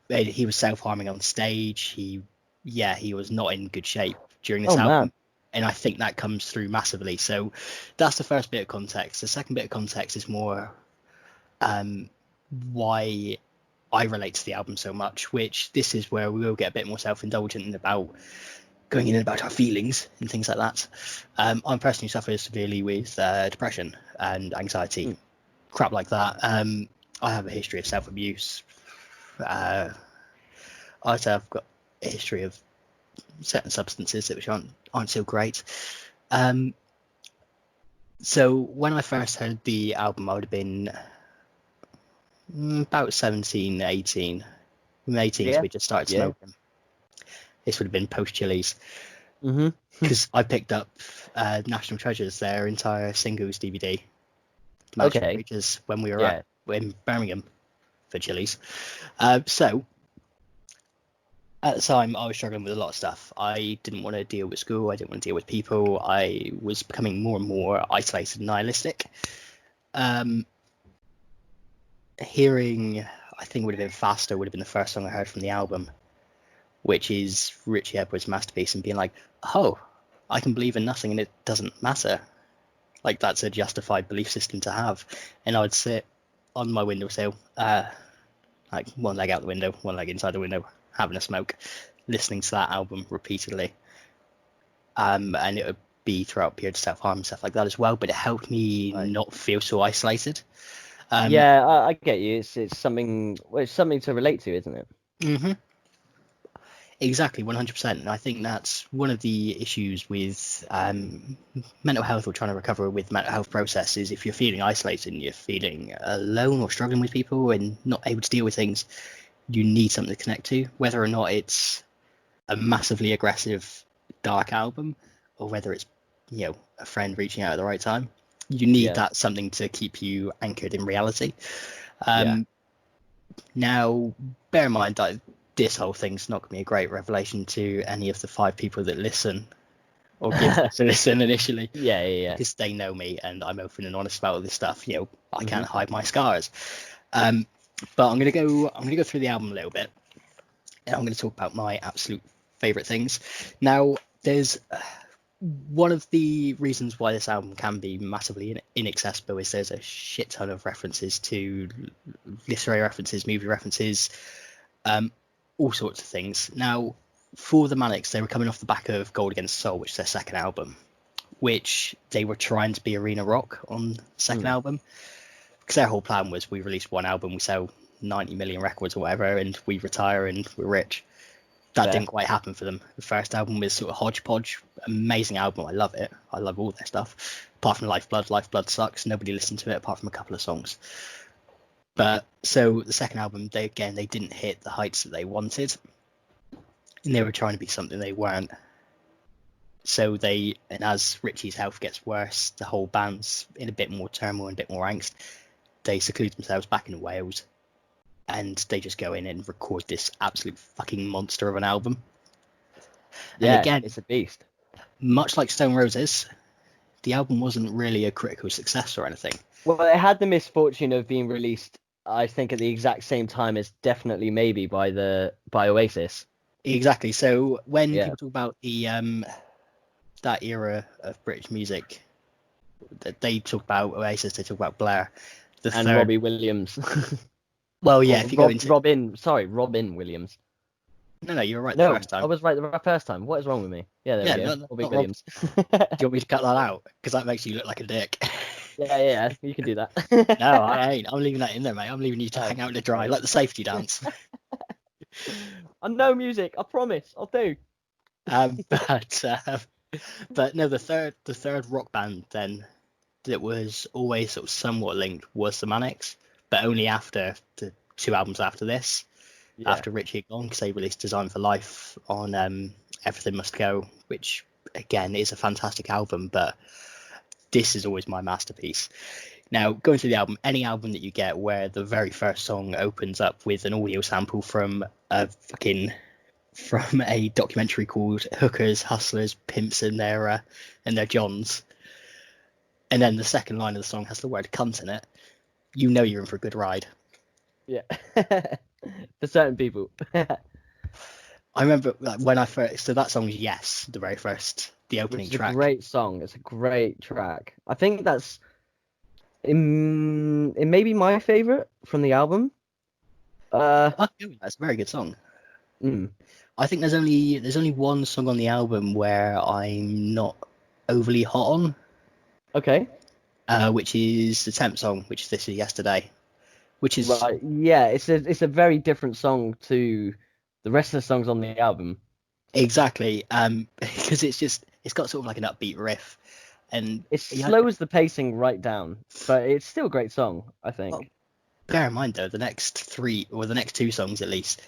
He was self-harming on stage. He was not in good shape during this album.
Man.
And I think that comes through massively. So that's the first bit of context. The second bit of context is more why I relate to the album so much, which this is where we will get a bit more self-indulgent about going in and about our feelings and things like that. I'm a person who suffers severely with depression and anxiety, crap like that. I have a history of self-abuse. I've got a history of certain substances which aren't so great. So when I first heard the album, I would have been about 17, 18. In the 18s, we just started smoking. This would have been post Chili's. Because I picked up National Treasures, their entire singles DVD. Magic Creatures, when we were in Birmingham for Chili's. So at the time, I was struggling with a lot of stuff. I didn't want to deal with school. I didn't want to deal with people. I was becoming more and more isolated and nihilistic. Hearing, I think would have been Faster, would have been the first song I heard from the album, which is Richie Edwards' masterpiece, and being like, oh, I can believe in nothing and it doesn't matter. Like, that's a justified belief system to have. And I would sit on my windowsill, like one leg out the window, one leg inside the window, having a smoke, listening to that album repeatedly. And it would be throughout periods of self-harm and stuff like that as well, but it helped me not feel so isolated.
I get you. It's something to relate to, isn't it?
Mm-hmm. Exactly, 100%. And I think that's one of the issues with mental health, or trying to recover with mental health processes. If you're feeling isolated and you're feeling alone or struggling with people and not able to deal with things, you need something to connect to, whether or not it's a massively aggressive, dark album, or whether it's, a friend reaching out at the right time. You need that something to keep you anchored in reality. Now, bear in mind that this whole thing's not going to be a great revelation to any of the 5 people that listen or give us a listen initially. Because they know me and I'm open and honest about all this stuff. I can't hide my scars. But I'm going to go through the album a little bit, and I'm going to talk about my absolute favorite things. Now, there's one of the reasons why this album can be massively inaccessible is there's a shit ton of references to literary references, movie references, all sorts of things. Now, for the Manics, they were coming off the back of Gold Against Soul, which is their second album, which they were trying to be arena rock on the second album, because their whole plan was, we release one album, we sell 90 million records or whatever, and we retire and we're rich. That didn't quite happen for them. The first album was sort of hodgepodge. Amazing album. I love it. I love all their stuff. Apart from Lifeblood. Lifeblood sucks. Nobody listened to it apart from a couple of songs. But so the second album, they didn't hit the heights that they wanted. And they were trying to be something they weren't. So and as Richie's health gets worse, the whole band's in a bit more turmoil and a bit more angst. They seclude themselves back in Wales. And they just go in and record this absolute fucking monster of an album.
Yeah, and again, it's a beast.
Much like Stone Roses, the album wasn't really a critical success or anything.
Well, it had the misfortune of being released, I think, at the exact same time as Definitely Maybe by Oasis.
Exactly. So when
Yeah,
people talk about the that era of British music, they talk about Oasis, they talk about Blair. The
and
third,
Robbie Williams.
well, yeah,
Or
if you go into
Robin Williams.
no, you were right the
No,
first
I
time.
was right the first time. What is wrong with me? Yeah, there we
Yeah,
go.
not,
Robbie
not Rob.
Williams.
Do you want me to cut that out? Because that makes you look like a dick.
Yeah, you can do that.
No, I ain't. I'm leaving that in there, mate. I'm leaving you to
Oh,
hang out in the dry,
okay.
like the safety dance.
I know music. I promise. I'll do.
Um, but uh, but no, the third rock band then that was always sort of somewhat linked was the Manics, but only after the two albums after this,
Yeah,
after Richie had gone, because they released Design for Life on Everything Must Go, which again is a fantastic album, but this is always my masterpiece. Now, going through the album, any album that you get where the very first song opens up with an audio sample from a documentary called Hookers, Hustlers, Pimps and their Johns, and then the second line of the song has the word cunt in it, you know you're in for a good ride.
yeah. For certain people.
I remember like, when I first, so that song's Yes, the very first, the
Which
opening
is a
track.
great song. It's a great track. I think it may be my favorite from the album.
I feel that's a very good song.
Mm,
I think there's only one song on the album where I'm not overly hot on,
okay.
which is the temp song, which is This Is Yesterday, which is
Right. Yeah, it's a very different song to the rest of the songs on the album.
exactly because it's got sort of like an upbeat riff, and
It
yeah,
slows the pacing right down, but it's still a great song, I
well,
think.
bear in mind though the next three or the next two songs at least.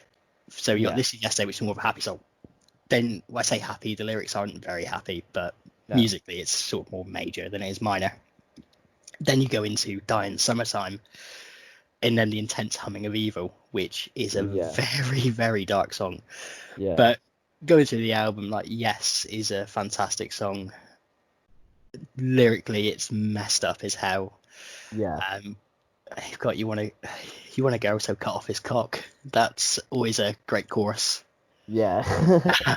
So you got
Yeah.
This Is Yesterday, which is more of a happy song. Then when I say happy, the lyrics aren't very happy, but
No.
musically it's sort of more major than it is minor. Then you go into Die in Summertime, and then the intense humming of evil, which is a
Yeah.
very, very dark song.
Yeah.
But going through the album, like Yes is a fantastic song. Lyrically, it's messed up as hell.
Yeah.
Um, you've got you want a girl so cut off his cock. That's always a great chorus.
Yeah.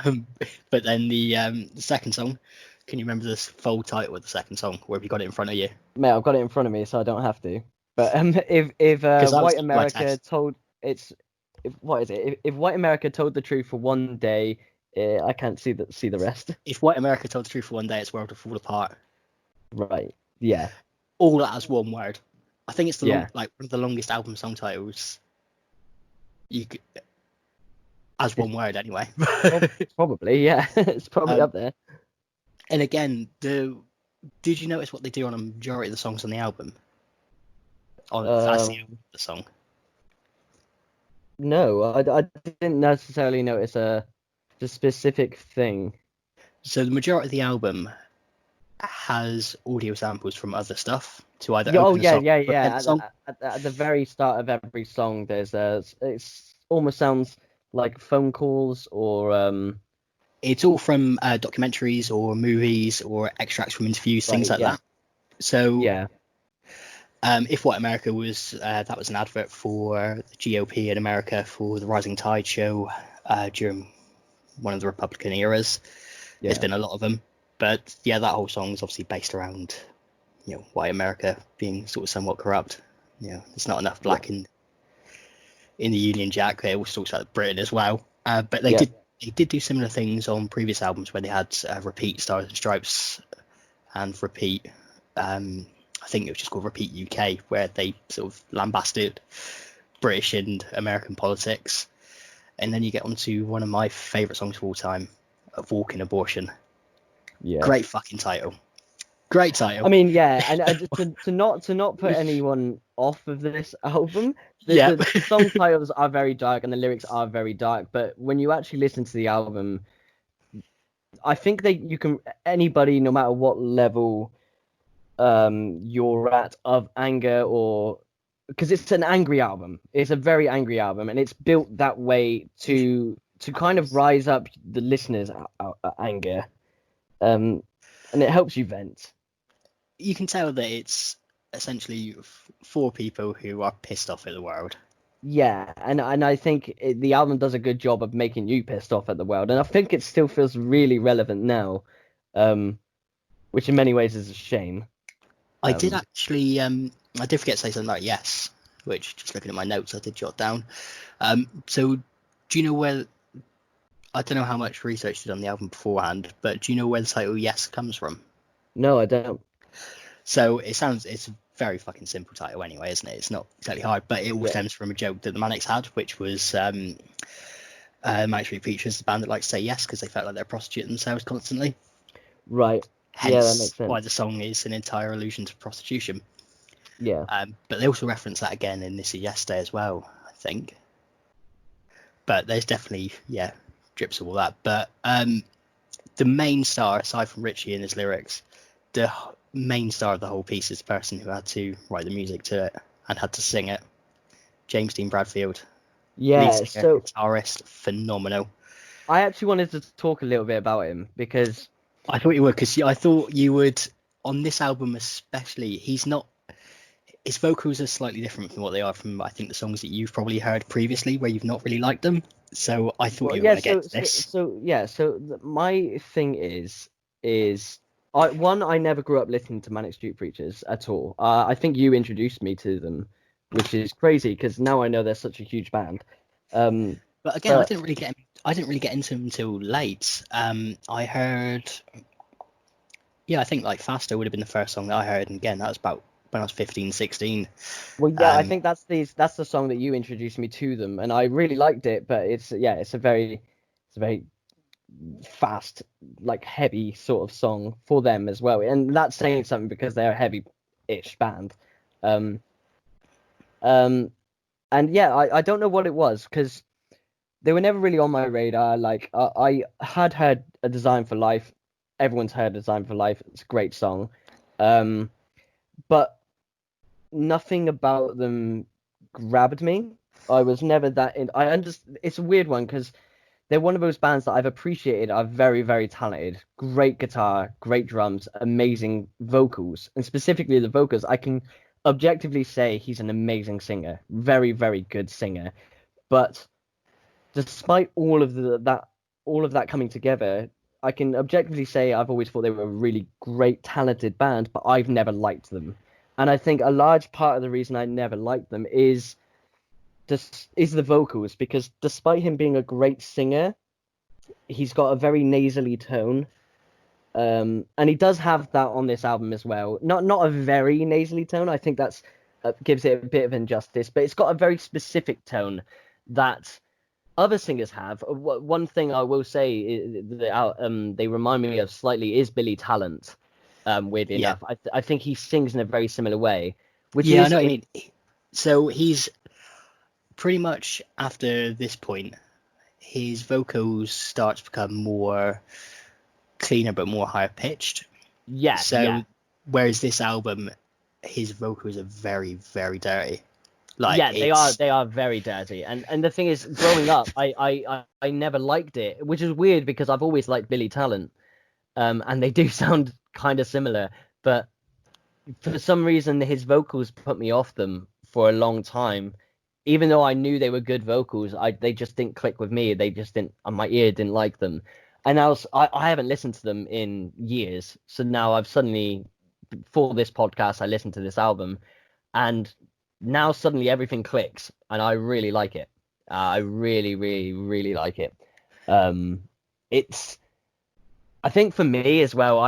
Um, but then the second song, can you remember the full title of the second song, or have you got it in front of you?
Mate, I've got it in front of me, so I don't have to. But if
Because that was
White
taking my
America
test.
told it's if what is it? If White America told the truth for one day, I can't see the rest.
If White America told the truth for one day, its world would fall apart.
Right. Yeah.
All that as one word. I think it's
Yeah.
one of the longest album song titles you could, as
It's
one word anyway.
probably, yeah. It's probably
um,
up there.
and again, did you notice what they do on a majority of the songs on the album? That's the song.
No, I didn't necessarily notice the specific thing.
So the majority of the album has audio samples from other stuff to either
Yeah, oh
open the
yeah,
song
yeah,
or end
yeah.
the song.
At the very start of every song, there's it's almost sounds like phone calls or
It's all from documentaries or movies or extracts from interviews, things
right,
like
yeah,
that. So
yeah,
if White America was that was an advert for the GOP in America for the Rising Tide show during one of the Republican eras. There's
yeah,
been a lot of them, but yeah, that whole song is obviously based around white America being sort of somewhat corrupt. There's not enough
yeah,
black in the Union Jack. They also talks about Britain as well, but they
yeah,
did do similar things on previous albums where they had Repeat, Stars and Stripes, and Repeat. I think it was just called Repeat UK, where they sort of lambasted British and American politics. And then you get onto one of my favourite songs of all time, "Of Walking Abortion."
yeah.
Great fucking title. Great title.
I mean, yeah, and to not put anyone off of this album, the,
Yeah.
the the song titles are very dark and the lyrics are very dark, but when you actually listen to the album, I think that you can anybody, no matter what level you're at of anger or because it's an angry album. It's a very angry album, and it's built that way to kind of rise up the listeners' anger, and it helps you vent.
You can tell that it's essentially four people who are pissed off at the world.
Yeah, and I think the album does a good job of making you pissed off at the world, and I think it still feels really relevant now, um, which in many ways is a shame.
I did actually, I did forget to say something like yes, which just looking at my notes, I did jot down. So do you know where, I don't know how much research you did on the album beforehand, but do you know where the title Yes comes from?
No, I don't.
So it's a very fucking simple title anyway, isn't it? It's not exactly hard, but it all
Yeah.
stems from a joke that the Manics had, which was Manic Street Preachers, the band that likes to say yes because they felt like they're prostituting themselves constantly.
Right. Yeah, that
Hence
makes
why
sense.
the song is an entire allusion to prostitution.
Yeah.
But they also reference that again in This Is Yesterday as well, I think. But there's definitely, yeah, drips of all that. But the main star, aside from Richie and his lyrics, the main star of the whole piece is the person who had to write the music to it and had to sing it. James Dean Bradfield, lead
Yeah,
singer,
so
guitarist, phenomenal.
I actually wanted to talk a little bit about him because
I thought you would, because I thought you would on this album especially. He's not. His vocals are slightly different from what they are from I think the songs that you've probably heard previously, where you've not really liked them. So I thought
well,
you were
yeah,
going to get
so
to
so
this.
so yeah, so my thing is I never grew up listening to Manic Street Preachers at all. I think you introduced me to them, which is crazy because now I know they're such a huge band. Um,
But again,
but
I didn't really get into them until late. I heard, yeah, I think like Faster would have been the first song that I heard, and again, that was about when I was 15, 16.
well, yeah, I
Um,
think that's the song that you introduced me to them, and I really liked it. But it's a very fast, like heavy sort of song for them as well, and that's saying something because they're a heavy-ish band. Um, um, and yeah, I don't know what it was because they were never really on my radar. Like I had heard a Design for Life. Everyone's heard Design for Life. It's a great song. Um, but nothing about them grabbed me. I was never that in. I understand. It's a weird one because they're one of those bands that I've appreciated are very, very talented. Great guitar, great drums, amazing vocals, and specifically the vocals. I can objectively say he's an amazing singer, very, very good singer. But despite all of that coming together, I can objectively say I've always thought they were a really great, talented band, but I've never liked them. And I think a large part of the reason I never liked them is the vocals, because despite him being a great singer, he's got a very nasally tone. And he does have that on this album as well. Not a very nasally tone. I think that's gives it a bit of injustice, but it's got a very specific tone that other singers have. One thing I will say that they remind me of slightly is Billy Talent. Weirdly
yeah,
enough, I think he sings in a very similar way, which
yeah, I
is
know what you mean. So he's pretty much after this point, his vocals start to become more cleaner but more higher pitched.
yeah, yeah,
So whereas this album, his vocals are very, very dirty. Like
yeah. They are
it's
they are very dirty, and the thing is, growing up, I never liked it, which is weird because I've always liked Billy Talent. And they do sound kind of similar, but for some reason his vocals put me off them for a long time. Even though I knew they were good vocals, they just didn't click with me. They just didn't, my ear didn't like them. And I haven't listened to them in years. So now I've suddenly, for this podcast, I listened to this album, and now suddenly everything clicks, and I really like it. I really, really, really like it. Um, it's, I think for me as well,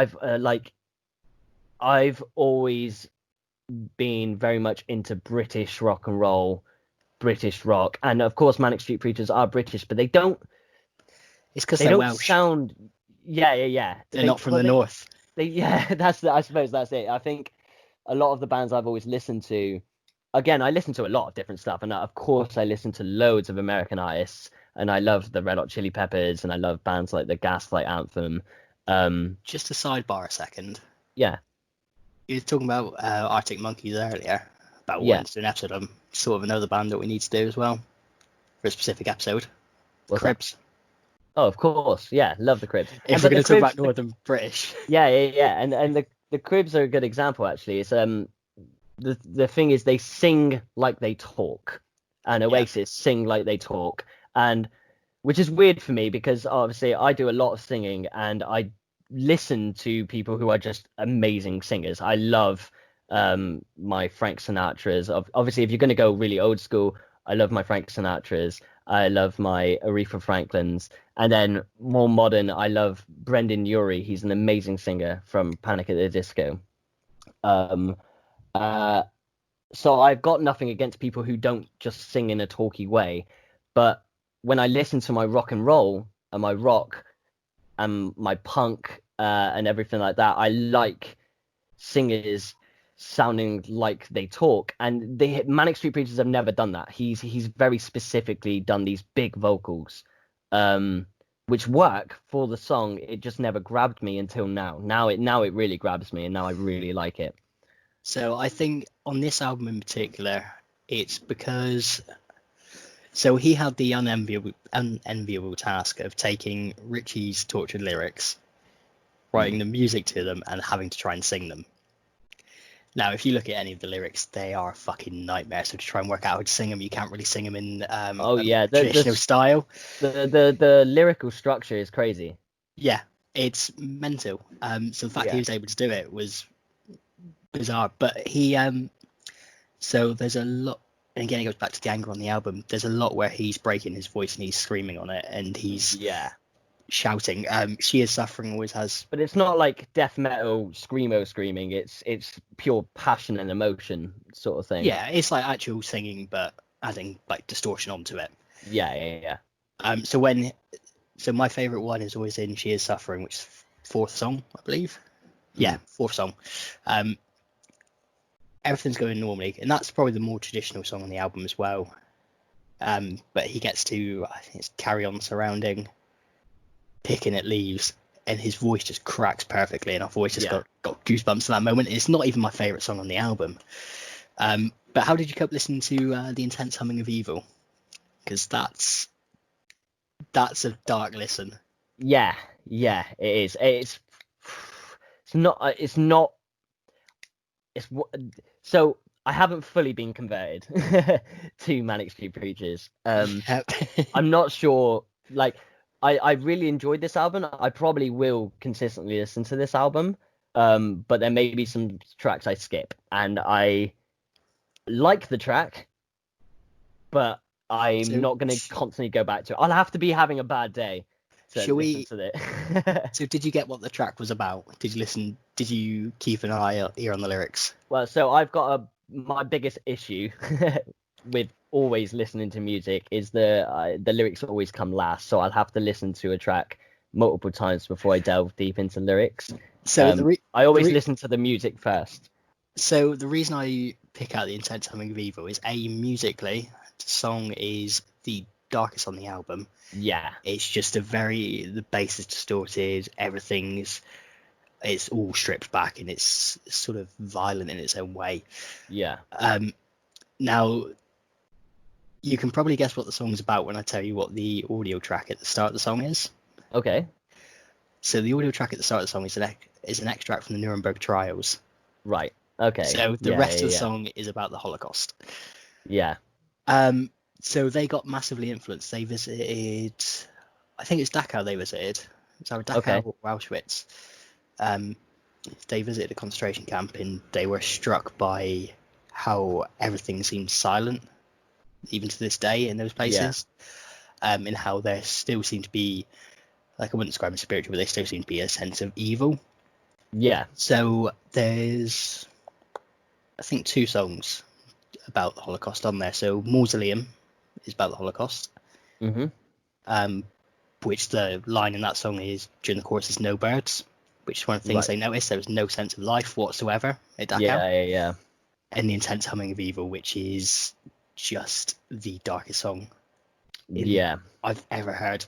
I've always been very much into British rock and roll, British rock, and of course Manic Street Preachers are British, but
because
they
they're
don't
Welsh.
sound, yeah, yeah, yeah.
They're not from the
They
north.
yeah, I suppose that's it. I think a lot of the bands I've always listened to, again, I listen to a lot of different stuff, and of course I listen to loads of American artists, and I love the Red Hot Chili Peppers, and I love bands like the Gaslight Anthem.
Just a sidebar a second.
Yeah,
You were talking about Arctic Monkeys earlier, about
yeah.
wanting to do an episode of them. Sort of another band that we need to do as well for a specific episode. The
What's that?
Cribs.
Oh, of course, yeah, love the Cribs.
If we're
But the
going to talk
Cribs,
about Northern British.
yeah, yeah, yeah, and the Cribs are a good example actually. It's the thing is they sing like they talk, and Oasis sing like they talk, and which is weird for me because obviously I do a lot of singing and I listen to people who are just amazing singers. I love my Frank Sinatra's. Obviously, if you're going to go really old school, I love my Frank Sinatra's. I love my Aretha Franklin's. And then more modern, I love Brendan Urie. He's an amazing singer from Panic at the Disco. So I've got nothing against people who don't just sing in a talky way. But when I listen to my rock and roll and my rock and my punk and everything like that, I like singers sounding like they talk, and the Manic Street Preachers have never done that. He's very specifically done these big vocals, which work for the song. It just never grabbed me until now. Now it really grabs me, and now I really like it.
So I think on this album in particular, it's because so he had the unenviable task of taking Richie's tortured lyrics, writing the music to them, and having to try and sing them. Now, if you look at any of the lyrics, they are a fucking nightmare. So to try and work out how to sing them, you can't really sing them in traditional style.
The lyrical structure is crazy.
Yeah, it's mental. So the fact he was able to do it was bizarre. But he so there's a lot, and again it goes back to the anger on the album. There's a lot where he's breaking his voice and he's screaming on it, and he's shouting. She Is Suffering always has,
but it's not like death metal screamo screaming. It's pure passion and emotion sort of thing.
Yeah, it's like actual singing, but adding like distortion onto it.
Yeah.
So my favorite one is always in She Is Suffering, which is fourth song, I believe. Yeah, fourth song. Everything's going normally, and that's probably the more traditional song on the album as well. But he gets to, I think it's Carry On Surrounding, Picking at Leaves, and his voice just cracks perfectly, and I've always just got goosebumps in that moment. It's not even my favourite song on the album. But how did you cope listening to The Intense Humming of Evil? Because that's a dark listen.
Yeah, it is. It's not. So I haven't fully been converted to Manic Street Preachers. I'm not sure. Like, I really enjoyed this album. I probably will consistently listen to this album. But there may be some tracks I skip, and I like the track, but I'm not going to constantly go back to it. I'll have to be having a bad day to listen to it.
So did you get what the track was about? Did you listen? Did you keep an ear on the lyrics?
Well, so I've got my biggest issue with always listening to music is the lyrics always come last. So I'll have to listen to a track multiple times before I delve deep into lyrics. So I always listen to the music first.
So the reason I pick out The Intense Humming of Evil is musically, the song is the darkest on the album.
Yeah,
it's just the bass is distorted, it's all stripped back, and it's sort of violent in its own way.
Yeah.
Now you can probably guess what the song's about when I tell you what the audio track at the start of the song is.
Okay.
So the audio track at the start of the song is an extract from the Nuremberg trials.
Right. Okay.
So the rest of the song is about the Holocaust.
Yeah.
So they got massively influenced. They visited, I think it's Dachau they visited. It's either Dachau or Auschwitz. They visited a concentration camp, and they were struck by how everything seemed silent, even to this day in those places. And how there still seemed to be, like, I wouldn't describe it spiritual, but there still seemed to be a sense of evil.
Yeah.
So there's, I think, 2 songs about the Holocaust on there. So Mausoleum is about the Holocaust, which the line in that song is during the chorus is "no birds," which is one of the things they noticed. There was no sense of life whatsoever at Dachau.
Yeah.
And The Intense Humming of Evil, which is just the darkest song I've ever heard.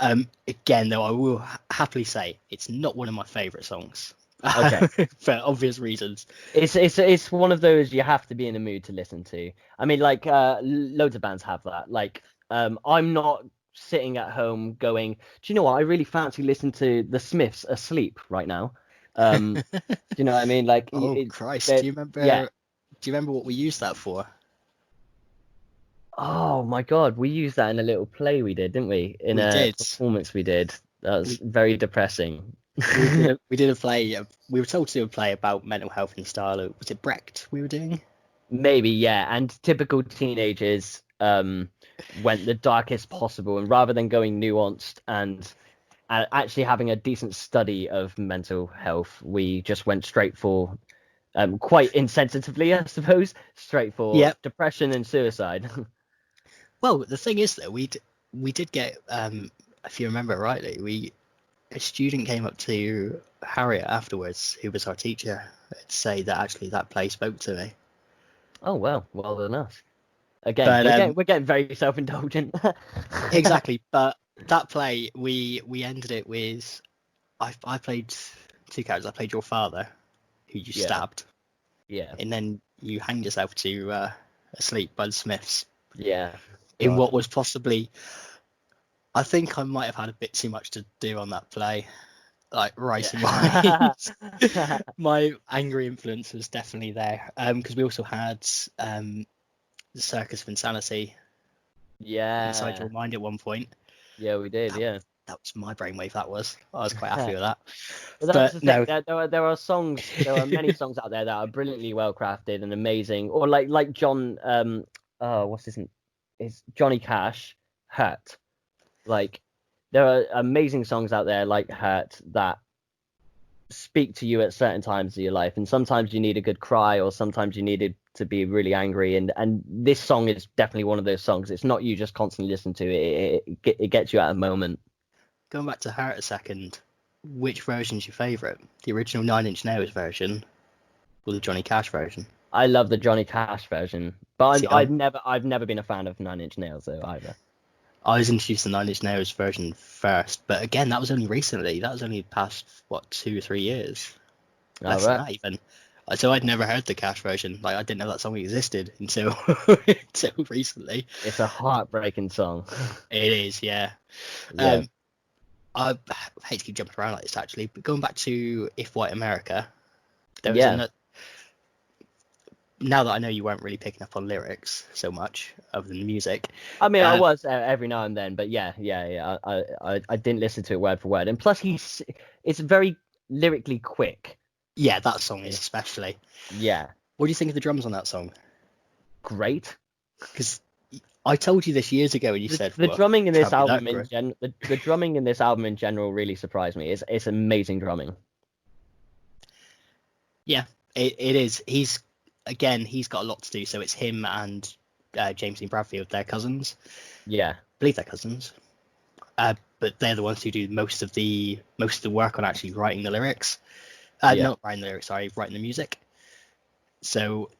Again, though, I will happily say it's not one of my favourite songs.
Okay.
For obvious reasons.
It's one of those you have to be in the mood to listen to. I mean, like, loads of bands have that. Like, I'm not sitting at home going, do you know what? I really fancy listening to the Smiths Asleep right now. Do you know what I mean? Like,
Christ! Do you remember? Yeah. Do you remember what we used that for?
Oh my God, we used that in a little play we did, didn't we? In
We
a
did.
performance we did. That was
We
very depressing.
we did a play. We were told to do a play about mental health in style. Was it Brecht we were doing?
Maybe, yeah. And typical teenagers went the darkest possible, and rather than going nuanced and actually having a decent study of mental health, we just went straight for quite insensitively, I suppose, straight for
Yep.
depression and suicide.
Well, the thing is that we did get if you remember rightly, a student came up to Harriet afterwards, who was our teacher, to say that actually that play spoke to me.
Oh well done us. Again,
But
we're getting very self-indulgent.
exactly. But that play, we ended it with I played two characters. I played your father, who you
Yeah.
stabbed,
Yeah.
and then you hanged yourself to asleep by the Smiths.
Yeah.
In
God.
what was possibly, I think I might have had a bit too much to do on that play. Like writing
Yeah.
wise, my angry influence was definitely there. Because we also had the Circus of Insanity inside your
Yeah.
mind at one point.
Yeah, we did,
That
yeah.
that was my brainwave. I was quite happy with that.
Well, that's the
But
thing.
no,
There are many songs out there that are brilliantly well crafted and amazing. Or like John, what's his name? It's Johnny Cash, Hurt. Like, there are amazing songs out there like Hurt that speak to you at certain times of your life, and sometimes you need a good cry, or sometimes you needed to be really angry. And this song is definitely one of those songs. It's not you just constantly listen to it. It gets you at a moment.
going back to Heart a second, which version's your favourite? The original Nine Inch Nails version or the Johnny Cash version?
I love the Johnny Cash version, but
See,
I've never been a fan of Nine Inch Nails though either.
I was introduced to the Nine Inch Nails version first, but again, that was only recently. That was only past, what, 2 or 3 years?
All
Less than
right,
that, even. So I'd never heard the Cash version. Like, I didn't know that song existed until until recently.
it's a heartbreaking song.
It is, yeah.
Yeah,
I hate to keep jumping around like this, actually, but going back to If White America, there was
yeah.
another. Now that I know you weren't really picking up on lyrics so much, other than the music,
I mean, I was every now and then, but yeah. I didn't listen to it word for word, and plus it's very lyrically quick.
yeah, that song is especially.
Yeah,
What do you think of the drums on that song?
great.
Because I told you this years ago, and you said,
The
"Well,
drumming in this
can't be that
album
great."
the drumming in this album in general really surprised me. It's amazing drumming.
Yeah, it is. He's got a lot to do. So it's him and James Dean Bradfield, they're cousins.
Yeah,
I believe they're cousins. But they're the ones who do most of the work on actually writing the lyrics.
yeah,
Not writing the lyrics, sorry, writing the music. So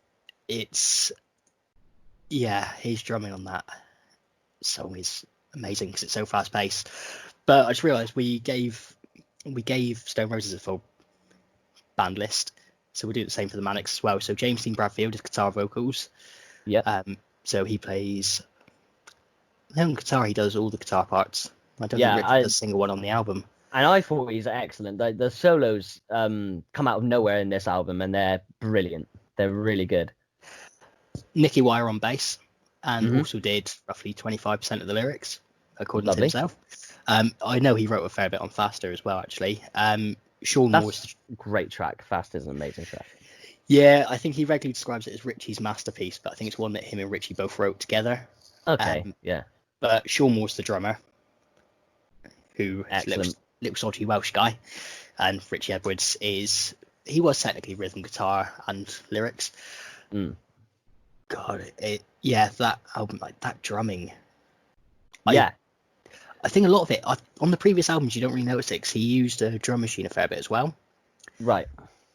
it's his drumming on that song is amazing because it's so fast paced. But I just realised we gave Stone Roses a full band list, so we'll do the same for the Manics as well. So James Dean Bradfield is guitar vocals.
yeah,
So he plays on guitar. He does all the guitar parts. I don't think
yeah.
Richard does a single one on the album.
And I thought he's excellent. The solos come out of nowhere in this album, and they're brilliant. They're really good.
Nicky Wire on bass, and
Mm-hmm.
also did roughly 25% of the lyrics, according to
Lovely.
himself. I know he wrote a fair bit on Faster as well, actually. Sean Moore's.
That's a great track. Fast is an amazing track.
Yeah, I think he regularly describes it as Richie's masterpiece, but I think it's one that him and Richie both wrote together.
Okay, yeah.
But Sean Moore's the drummer, who is a
Excellent.
little sodgy Welsh guy, and Richie Edwards he was technically rhythm guitar and lyrics.
Mm.
God, that album, like that drumming.
Yeah,
I think a lot of it on the previous albums you don't really notice it because he used a drum machine a fair bit as well.
right.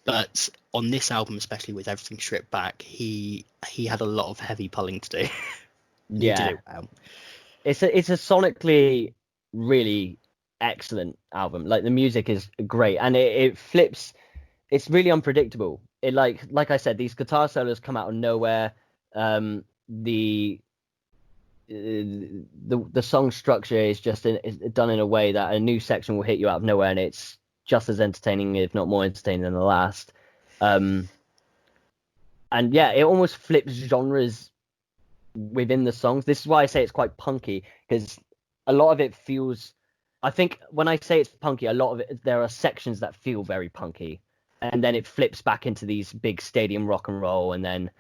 But on this album, especially with everything stripped back, he had a lot of heavy pulling to do.
Yeah,
He did it well.
it's a sonically really excellent album. Like the music is great, and it flips. It's really unpredictable. It like I said, these guitar solos come out of nowhere. The song structure is just is done in a way that a new section will hit you out of nowhere, and it's just as entertaining, if not more entertaining than the last. And yeah, it almost flips genres within the songs. This is why I say it's quite punky, because a lot of it feels. I think when I say it's punky, a lot of it, there are sections that feel very punky, and then it flips back into these big stadium rock and roll, and then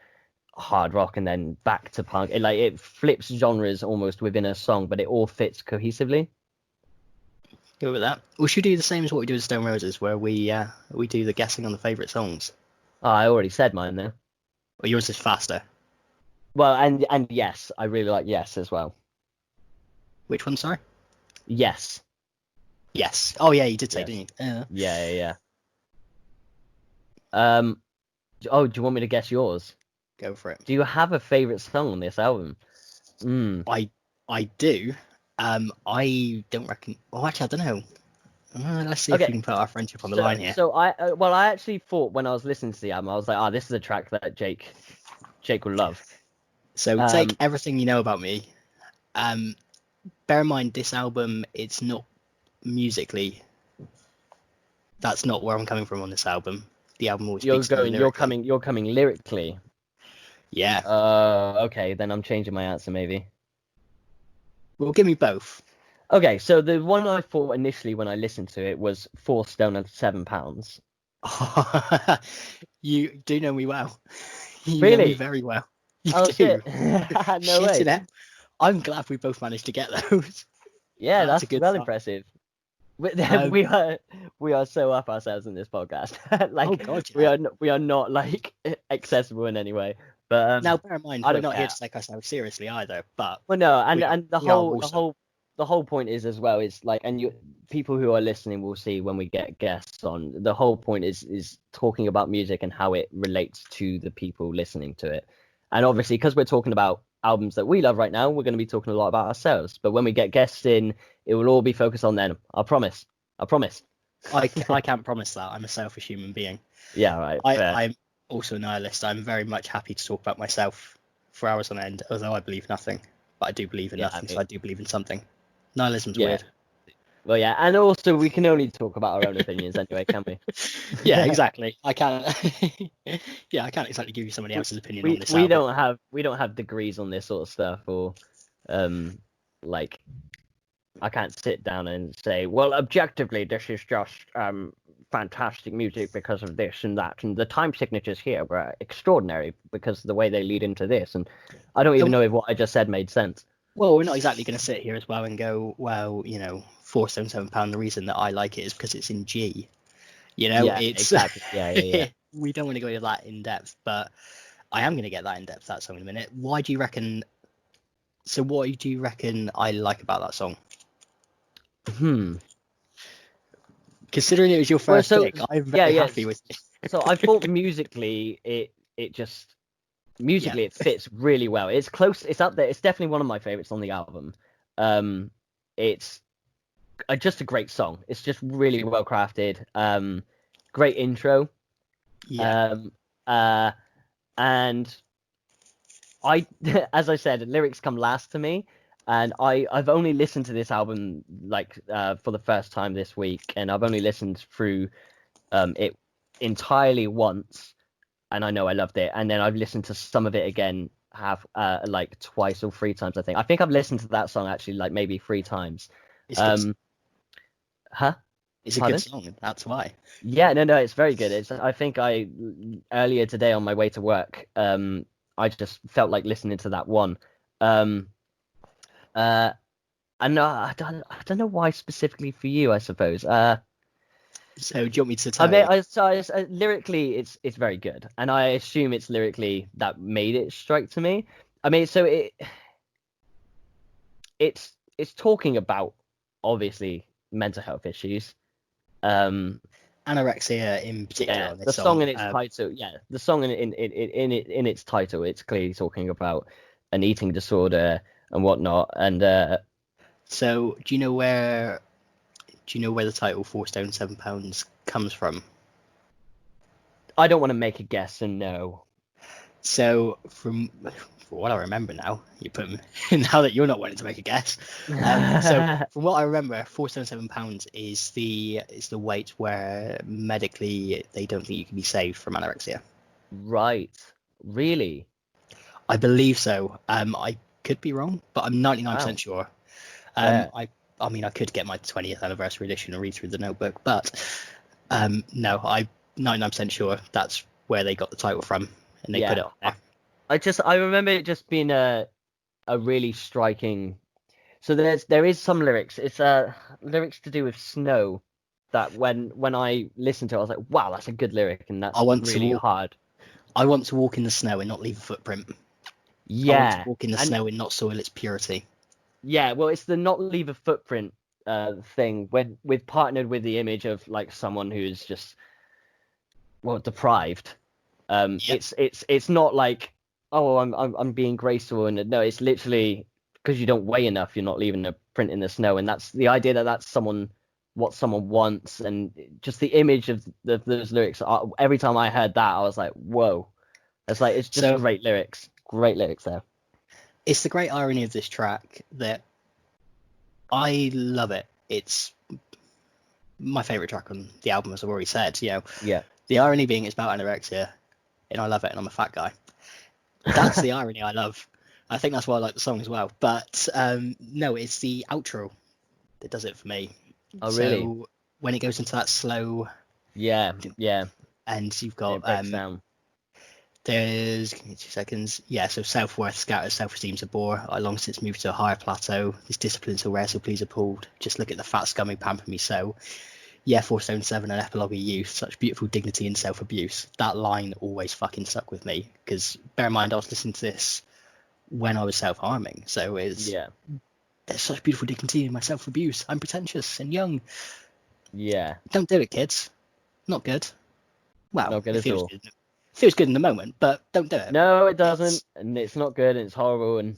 hard rock, and then back to punk. It flips genres almost within a song, but it all fits cohesively.
Go with that. We should do the same as what we do with Stone Roses, where we do the guessing on the favourite songs.
Oh, I already said mine there.
Well, yours is faster.
Well, and Yes, I really like Yes as well.
Which one, sorry?
Yes.
Yes. Oh yeah, you did say, didn't you?
Yeah. Oh, do you want me to guess yours?
Go for it.
Do you have a favorite song on this album?
I do. I don't reckon. Well, actually, I don't know. Let's see if we can put our friendship on the line here.
So I actually thought when I was listening to the album, I was like, this is a track that Jake will love.
So take everything you know about me. Bear in mind, this album, it's not musically. That's not where I'm coming from on this album. The album always speaks to me lyrically.
You're coming lyrically.
Yeah.
Okay, then I'm changing my answer maybe.
Well, give me both.
Okay, so the one I thought initially when I listened to it was 4 Stone and 7 Pounds.
You do know me well. You
really?
know me very well. You do.
Shit. No
shit
way.
I'm glad we both managed to get those.
Yeah, that's
well
song. Impressive. We are so up ourselves in this podcast.
Oh God, yeah.
we are not like accessible in any way. But
now bear in mind, we're not here to take ourselves seriously either. But
no, and the whole point is as well is like, and people who are listening will see when we get guests on. The whole point is talking about music and how it relates to the people listening to it. And obviously, because we're talking about albums that we love right now, we're going to be talking a lot about ourselves. But when we get guests in, it will all be focused on them. I promise.
I can't promise that. I'm a selfish human being.
Yeah, right.
I'm also a nihilist. I'm very much happy to talk about myself for hours on end, although I believe nothing. But I do believe in nothing, so I do believe in something. Nihilism's weird.
Well, yeah, and also we can only talk about our own opinions anyway, can't we?
Yeah, exactly. I can't. I can't exactly give you somebody else's opinion on this. We
don't have degrees on this sort of stuff, or like I can't sit down and say, well, objectively, this is just fantastic music because of this and that, and the time signatures here were extraordinary because of the way they lead into this, and I don't even know if what I just said made sense.
Well, we're not exactly going to sit here as well and go, well, 4 Stone 7 Pound. The reason that I like it is because it's in G. It's
exactly. Yeah.
We don't want to go into that in depth, but I am going to get that in depth that song in a minute. Why do you reckon? So, what do you reckon I like about that song? Considering it was your first pick, I'm very happy with it.
So I thought musically, it fits really well. It's close. It's up there. It's definitely one of my favorites on the album. It's just a great song. It's just really well crafted. Great intro.
Yeah.
And I, as I said, lyrics come last to me. And I've only listened to this album for the first time this week, and I've only listened through it entirely once, and I know I loved it. And then I've listened to some of it again, twice or 3 times. I think I've listened to that song actually maybe 3 times.
It's a
Pardon?
good song. That's why.
Yeah, no, it's very good. I think earlier today on my way to work, I just felt like listening to that one. And I don't know why specifically for you, I suppose. So
do you want me to tell you?
Lyrically, it's very good, and I assume it's lyrically that made it strike to me. I mean, so it's talking about obviously mental health issues,
anorexia in particular.
Yeah, the song in its title. Yeah, the song in its title, it's clearly talking about an eating disorder and whatnot. And
so, do you know where the title 4 Stone 7 Pounds comes from?
I don't want to make a guess and know.
So, from what I remember now, now that you're not wanting to make a guess. So, from what I remember, 4 Stone 7 Pounds is the weight where medically they don't think you can be saved from anorexia.
Right. Really?
I believe so. I could be wrong, but I'm 99% sure. I mean, I could get my 20th anniversary edition and read through the notebook, but no, I'm 99% sure that's where they got the title from, and they put it on there.
I remember it just being a really striking. So there is some lyrics. It's lyrics to do with snow that when I listened to it, I was like, wow, that's a good lyric, and that's really hard.
I want to walk in the snow and not leave a footprint.
Yeah.
I want to walk in the snow and not soil its purity.
Yeah, well, it's the not leave a footprint thing when we've partnered with the image of like someone who's just deprived. It's not like, oh, I'm being graceful, and no, it's literally because you don't weigh enough, you're not leaving a print in the snow, and that's the idea that's what someone wants, and just the image of those lyrics. Every time I heard that, I was like, whoa, it's just great lyrics there.
It's the great irony of this track that I love it. It's my favorite track on the album, as I've already said.
Yeah.
The irony being it's about anorexia, and I love it, and I'm a fat guy. That's the irony I love. I think that's why I like the song as well. But no, it's the outro that does it for me.
Oh, really?
So when it goes into that slow,
yeah,
and you've got there's, give me 2 seconds. Yeah, so self-worth scatters, self-esteem's a bore. I long since moved to a higher plateau. This discipline's so rare, so please appalled. Just look at the fat scum who pamper me so. Yeah, 4 stone 7, an epilogue of youth. Such beautiful dignity and self-abuse. That line always fucking stuck with me. Because bear in mind, I was listening to this when I was self-harming. So there's such beautiful dignity in my self-abuse. I'm pretentious and young.
Yeah.
Don't do it, kids. Not good. Well,
not good at all.
Feels good in the moment, but don't do it.
No, it doesn't, and it's not good, and it's horrible. And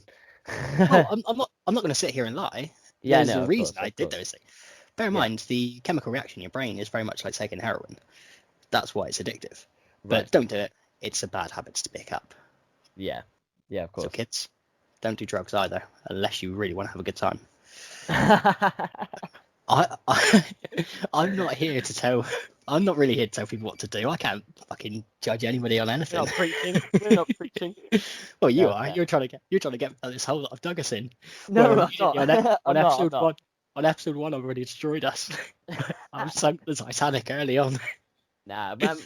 well, I'm not going to sit here and lie.
Yeah,
There's a reason I did those things. Bear in mind, the chemical reaction in your brain is very much like taking heroin. That's why it's addictive. But don't do it. It's a bad habit to pick up.
Yeah, of course.
So kids, don't do drugs either, unless you really want to have a good time. I'm not here to tell. I'm not really here to tell people what to do. I can't fucking judge anybody on anything.
We're not preaching.
Well, you are. You're trying to get this hole that I've dug us in.
No, I'm not.
On episode 1, I've already destroyed us. I sunk the Titanic early on.
Nah, man.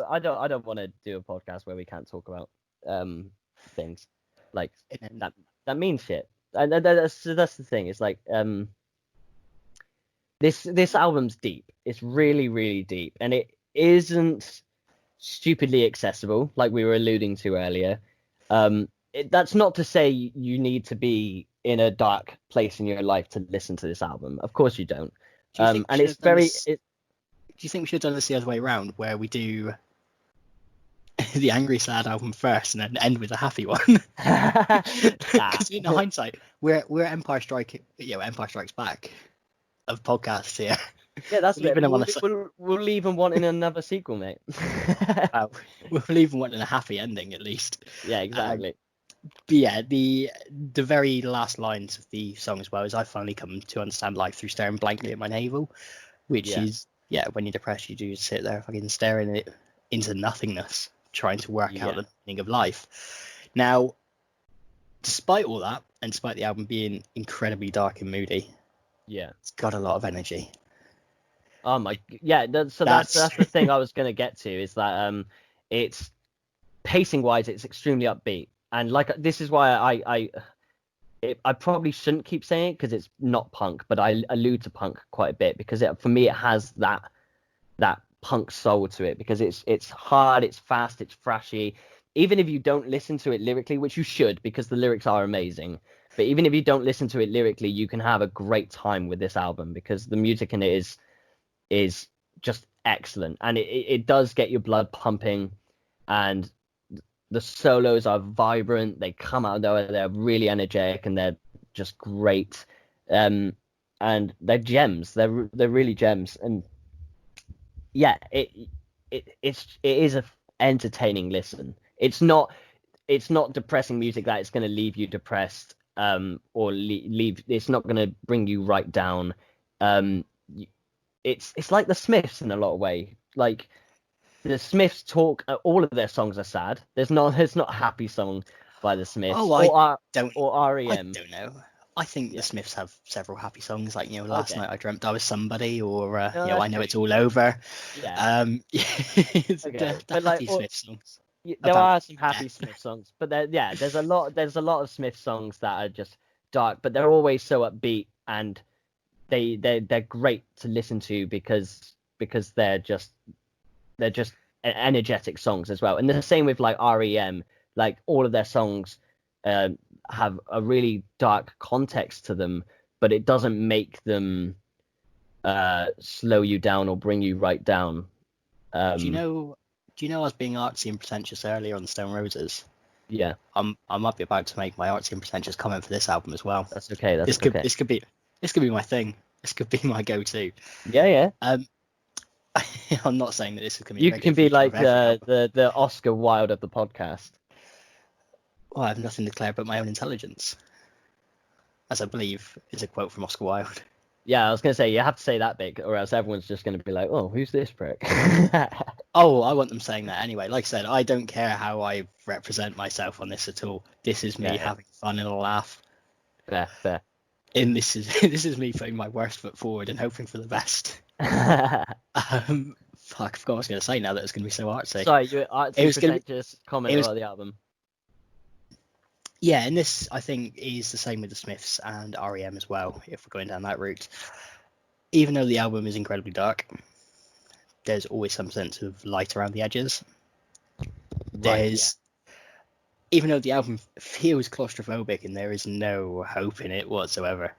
I don't want to do a podcast where we can't talk about things like that means shit. And that's the thing. It's like this album's deep. It's really, really deep, and it isn't stupidly accessible, like we were alluding to earlier. That's not to say you need to be in a dark place in your life to listen to this album. Of course you don't. And it's very. Do
you think we should have done this the other way around, where we do the angry sad album first and then end with a happy one? Because in hindsight, we're Empire Strikes Back of podcasts here.
Yeah, that's it. We'll leave them wanting another sequel, mate.
We'll leave them wanting a happy ending, at least.
Yeah, exactly.
But yeah, the very last lines of the song as well is I finally come to understand life through staring blankly at my navel, which is, when you're depressed, you do sit there fucking staring it into nothingness, trying to work out the meaning of life. Now, despite all that, and despite the album being incredibly dark and moody, it's got a lot of energy.
Oh my, that's the thing I was going to get to, is that it's pacing wise, it's extremely upbeat, and like this is why I probably shouldn't keep saying it because it's not punk, but I allude to punk quite a bit because for me it has that punk soul to it, because it's hard, it's fast, it's thrashy. Even if you don't listen to it lyrically, which you should because the lyrics are amazing, but even if you don't listen to it lyrically, you can have a great time with this album because the music in it is just excellent, and it does get your blood pumping, and the solos are vibrant. They come out they're really energetic, and they're just great, and they're gems. They're really gems, and it is a entertaining listen. It's not depressing music that it's going to leave you depressed, or leave. It's not going to bring you right down. It's like the Smiths in a lot of way. Like the Smiths talk, all of their songs are sad. There's not a happy song. by the Smiths,
Oh,
or
I
REM.
don't know. I think the Smiths have several happy songs, like Last
Okay.
Night I Dreamt I Was Somebody, or
No,
I
that's
Know
true.
It's All Over.
Yeah.
The
But like,
happy Smith songs
there
about
are some happy
death.
Smith songs, but there's a lot of Smith songs that are just dark, but they're always so upbeat, and they're great to listen to because they're just energetic songs as well. And the same with like REM, like all of their songs have a really dark context to them, but it doesn't make them slow you down or bring you right down.
Do you know? Do you know I was being artsy and pretentious earlier on the Stone Roses?
Yeah,
I might be about to make my artsy and pretentious comment for this album as well.
that's okay. That's
This
okay.
this could be my thing. This could be my go-to.
Yeah.
I'm not saying that this is going to be a
You
regular
can be
feature
like
of every album.
the Oscar Wilde of the podcast.
Well, I have nothing to declare but my own intelligence, as I believe is a quote from Oscar Wilde.
Yeah, I was gonna say you have to say that big, or else everyone's just gonna be like, "Oh, who's this prick?"
Oh, I want them saying that anyway. Like I said, I don't care how I represent myself on this at all. This is me having fun and a laugh.
Fair.
And this is this is me putting my worst foot forward and hoping for the best. Fuck, I forgot what I was going to say now that it's going to be so artsy.
Sorry, you artsy pretentious comment
about
the album.
Yeah, and this I think is the same with the Smiths and REM as well. If we're going down that route, even though the album is incredibly dark, there's always some sense of light around the edges. Even though the album feels claustrophobic and there is no hope in it whatsoever,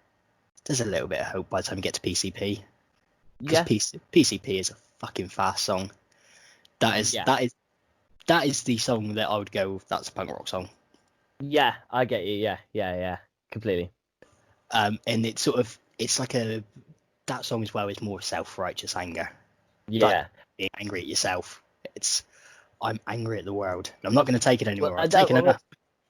there's a little bit of hope by the time you get to p.c.p. Because p.c.p. is a fucking fast song. That is the song that I would go, that's a punk rock song.
Yeah, I get you. Yeah, completely.
And it's like that song as well is more self-righteous anger.
Yeah,
like being angry at yourself. I'm angry at the world. I'm not going to take it anymore.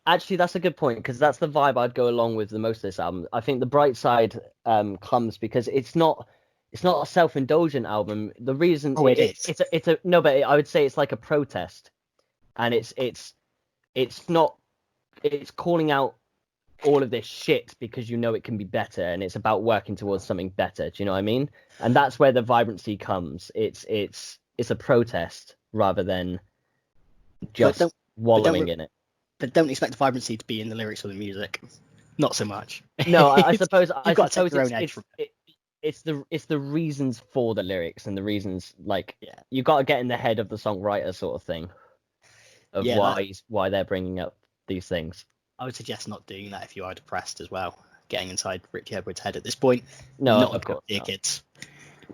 Actually, that's a good point, because that's the vibe I'd go along with the most of this album. I think the bright side comes because it's not a self-indulgent album. The reason but I would say it's like a protest, and it's calling out all of this shit because you know it can be better, and it's about working towards something better. Do you know what I mean? And that's where the vibrancy comes. It's a protest rather than just wallowing in it.
But don't expect the vibrancy to be in the lyrics or the music. Not so much.
No, I suppose
got to take your own edge from it.
It's the reasons for the lyrics and the reasons, like, you got to get in the head of the songwriter sort of thing of why they're bringing up these things.
I would suggest not doing that if you are depressed as well. Getting inside Richie Edwards' head at this point.
No,
not
of course,
kids.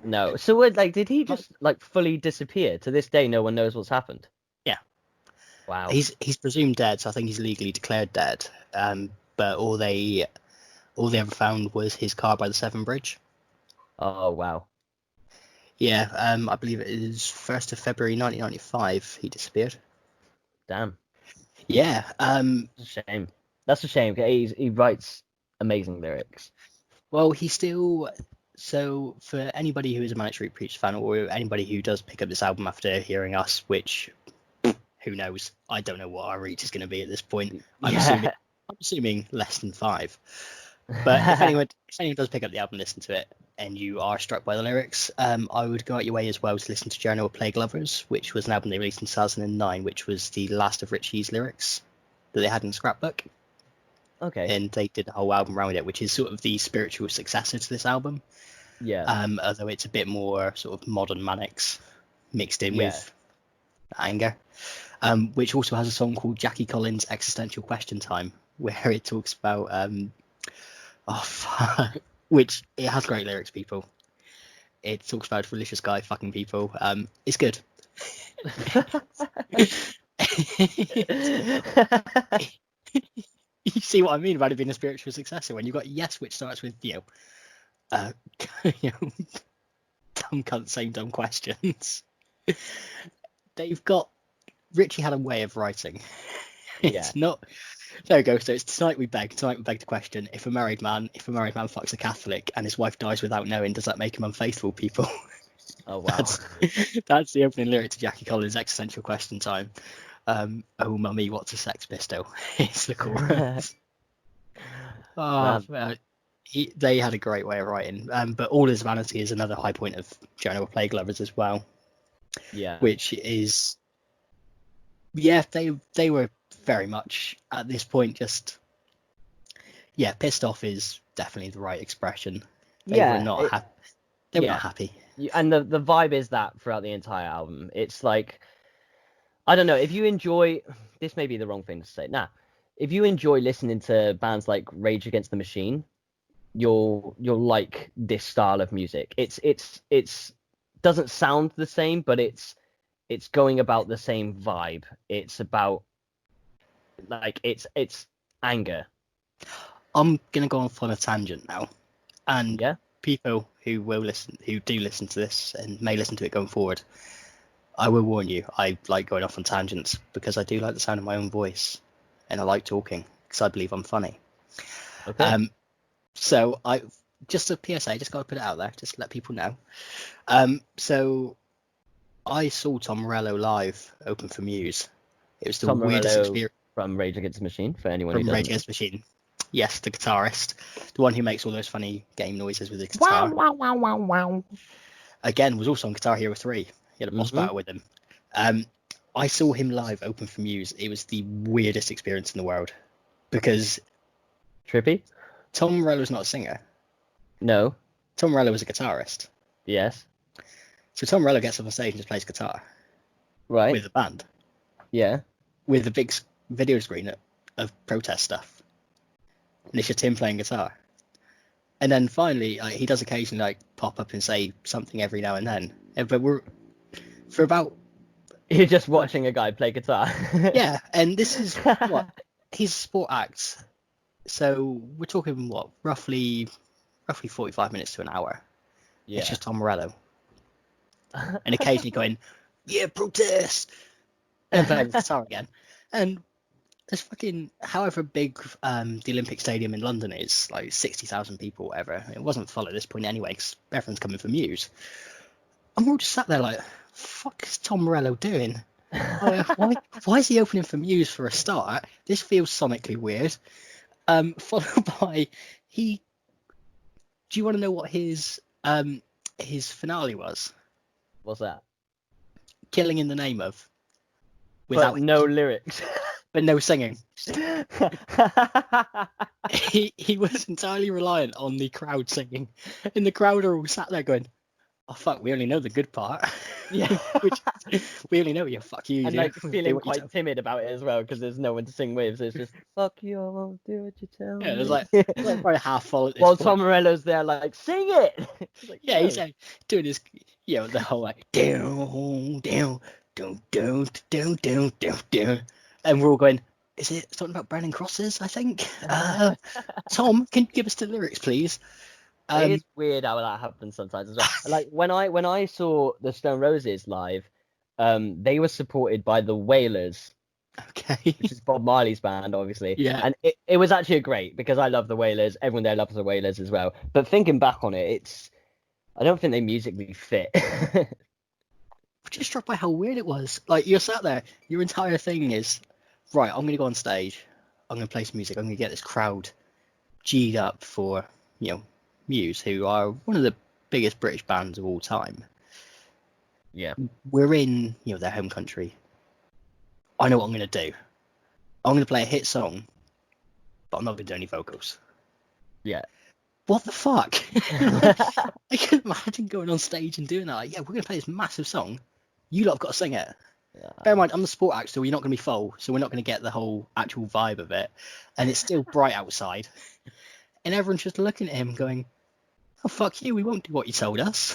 No. So did he just like fully disappear? To this day, no one knows what's happened.
Yeah.
Wow.
He's presumed dead, so I think he's legally declared dead. But all they ever found was his car by the Severn Bridge.
Oh wow.
Yeah. I believe it is 1st of February 1995. He disappeared.
Damn.
Yeah.
That's a shame. He writes amazing lyrics.
Well, so for anybody who is a Manic Street Preacher fan, or anybody who does pick up this album after hearing us, which who knows? I don't know what our reach is going to be at this point. I'm assuming less than 5. But if anyone does pick up the album, listen to it, and you are struck by the lyrics, I would go out your way as well to listen to Journal of Plague Lovers, which was an album they released in 2009, which was the last of Richie's lyrics that they had in the scrapbook.
Okay.
And they did a whole album around it, which is sort of the spiritual successor to this album.
Yeah.
Although it's a bit more sort of modern manics mixed in with anger. Which also has a song called Jackie Collins' Existential Question Time, where it talks about which it has great lyrics, people. It talks about a religious guy fucking people. It's good. You see what I mean about it being a spiritual successor when you've got Yes, which starts with dumb cunt saying dumb questions. They've got Richie had a way of writing. It's not. There we go. So it's tonight we beg the question: if a married man fucks a Catholic and his wife dies without knowing, does that make him unfaithful? People.
Oh wow.
That's the opening lyric to Jackie Collins' Existential Question Time. "Oh mummy, what's a Sex Pistol?" It's the chorus. They had a great way of writing. But All Is Vanity is another high point of General Plague Lovers as well.
Yeah.
Which is, yeah, they were very much at this point just, yeah, pissed off is definitely the right expression. They were not happy. They were not happy.
And the vibe is that throughout the entire album. It's like, I don't know, if you enjoy, this may be the wrong thing to say. If you enjoy listening to bands like Rage Against the Machine, you'll like this style of music. It's doesn't sound the same, but it's going about the same vibe. It's about, like, it's anger.
I'm gonna go off on a tangent now, and
Yeah.
People who do listen to this and may listen to it going forward, I will warn you, I like going off on tangents because I do like the sound of my own voice, and I like talking because I believe I'm funny.
Okay.
So I just a PSA, just got to put it out there, just to let people know. So I saw Tom Morello live open for Muse. It was the
Tom
weirdest
Morello
experience.
From Rage Against the Machine, for anyone who
From
doesn't
Rage
know.
Against the Machine. Yes, the guitarist, the one who makes all those funny game noises with the guitar.
Wow, wow, wow, wow, wow.
Again, was also on Guitar Hero 3. He had a boss battle with him. I saw him live open for Muse. It was the weirdest experience in the world because
Trippy?
Tom Morello's not a singer.
No.
Tom Morello was a guitarist.
Yes.
So Tom Morello gets up on stage and just plays guitar.
Right.
With a band.
Yeah.
With a big video screen of protest stuff. And it's just him playing guitar. And then finally, he does occasionally pop up and say something every now and then. But for about...
You're just watching a guy play guitar.
Yeah, and this is what? He's a sport act. So we're talking, roughly 45 minutes to an hour. Yeah. It's just Tom Morello. And occasionally going, yeah, protest! And playing the guitar again. And there's fucking, however big the Olympic Stadium in London is, like 60,000 people, whatever. It wasn't full at this point anyway, because everyone's coming for Muse. And we're all just sat there like, fuck is Tom Morello doing? Why is he opening for Muse for a start? This feels sonically weird. Followed by, do you want to know what his finale was?
What's that?
Killing in the Name of.
Without no lyrics.
But no singing. he was entirely reliant on the crowd singing. And the crowd are all sat there going, oh fuck, we only know the good part.
Yeah.
We only know you, fuck you.
And feeling quite timid about it as well, because there's no one to sing with, so it's just, fuck you, I won't do what you tell me.
Yeah, there's like probably half full at this
While
point.
Tom Morello's there like, sing it!
Like, yeah, he's doing his, the whole like, down, down, down, down, down, down, down, down. And we're all going, is it something about burning crosses, I think? Tom, can you give us the lyrics, please?
It is weird how that happens sometimes as well. Like when I saw the Stone Roses live, they were supported by the Wailers.
Okay.
Which is Bob Marley's band, obviously.
Yeah.
And it was actually great, because I love the Wailers. Everyone there loves the Wailers as well. But thinking back on it, I don't think they musically fit.
Just struck by how weird it was. Like, you're sat there, your entire thing is, right, I'm going to go on stage, I'm going to play some music, I'm going to get this crowd G'd up for, Muse, who are one of the biggest British bands of all time.
Yeah.
We're in, their home country. I know what I'm going to do. I'm going to play a hit song, but I'm not going to do any vocals.
Yeah.
What the fuck? I can imagine going on stage and doing that. Like, yeah, we're going to play this massive song. You lot have got to sing it. Yeah. Bear in mind, I'm the sport act, so you're not going to be full, so we're not going to get the whole actual vibe of it. And it's still bright outside. And everyone's just looking at him going, oh, fuck you, we won't do what you told us.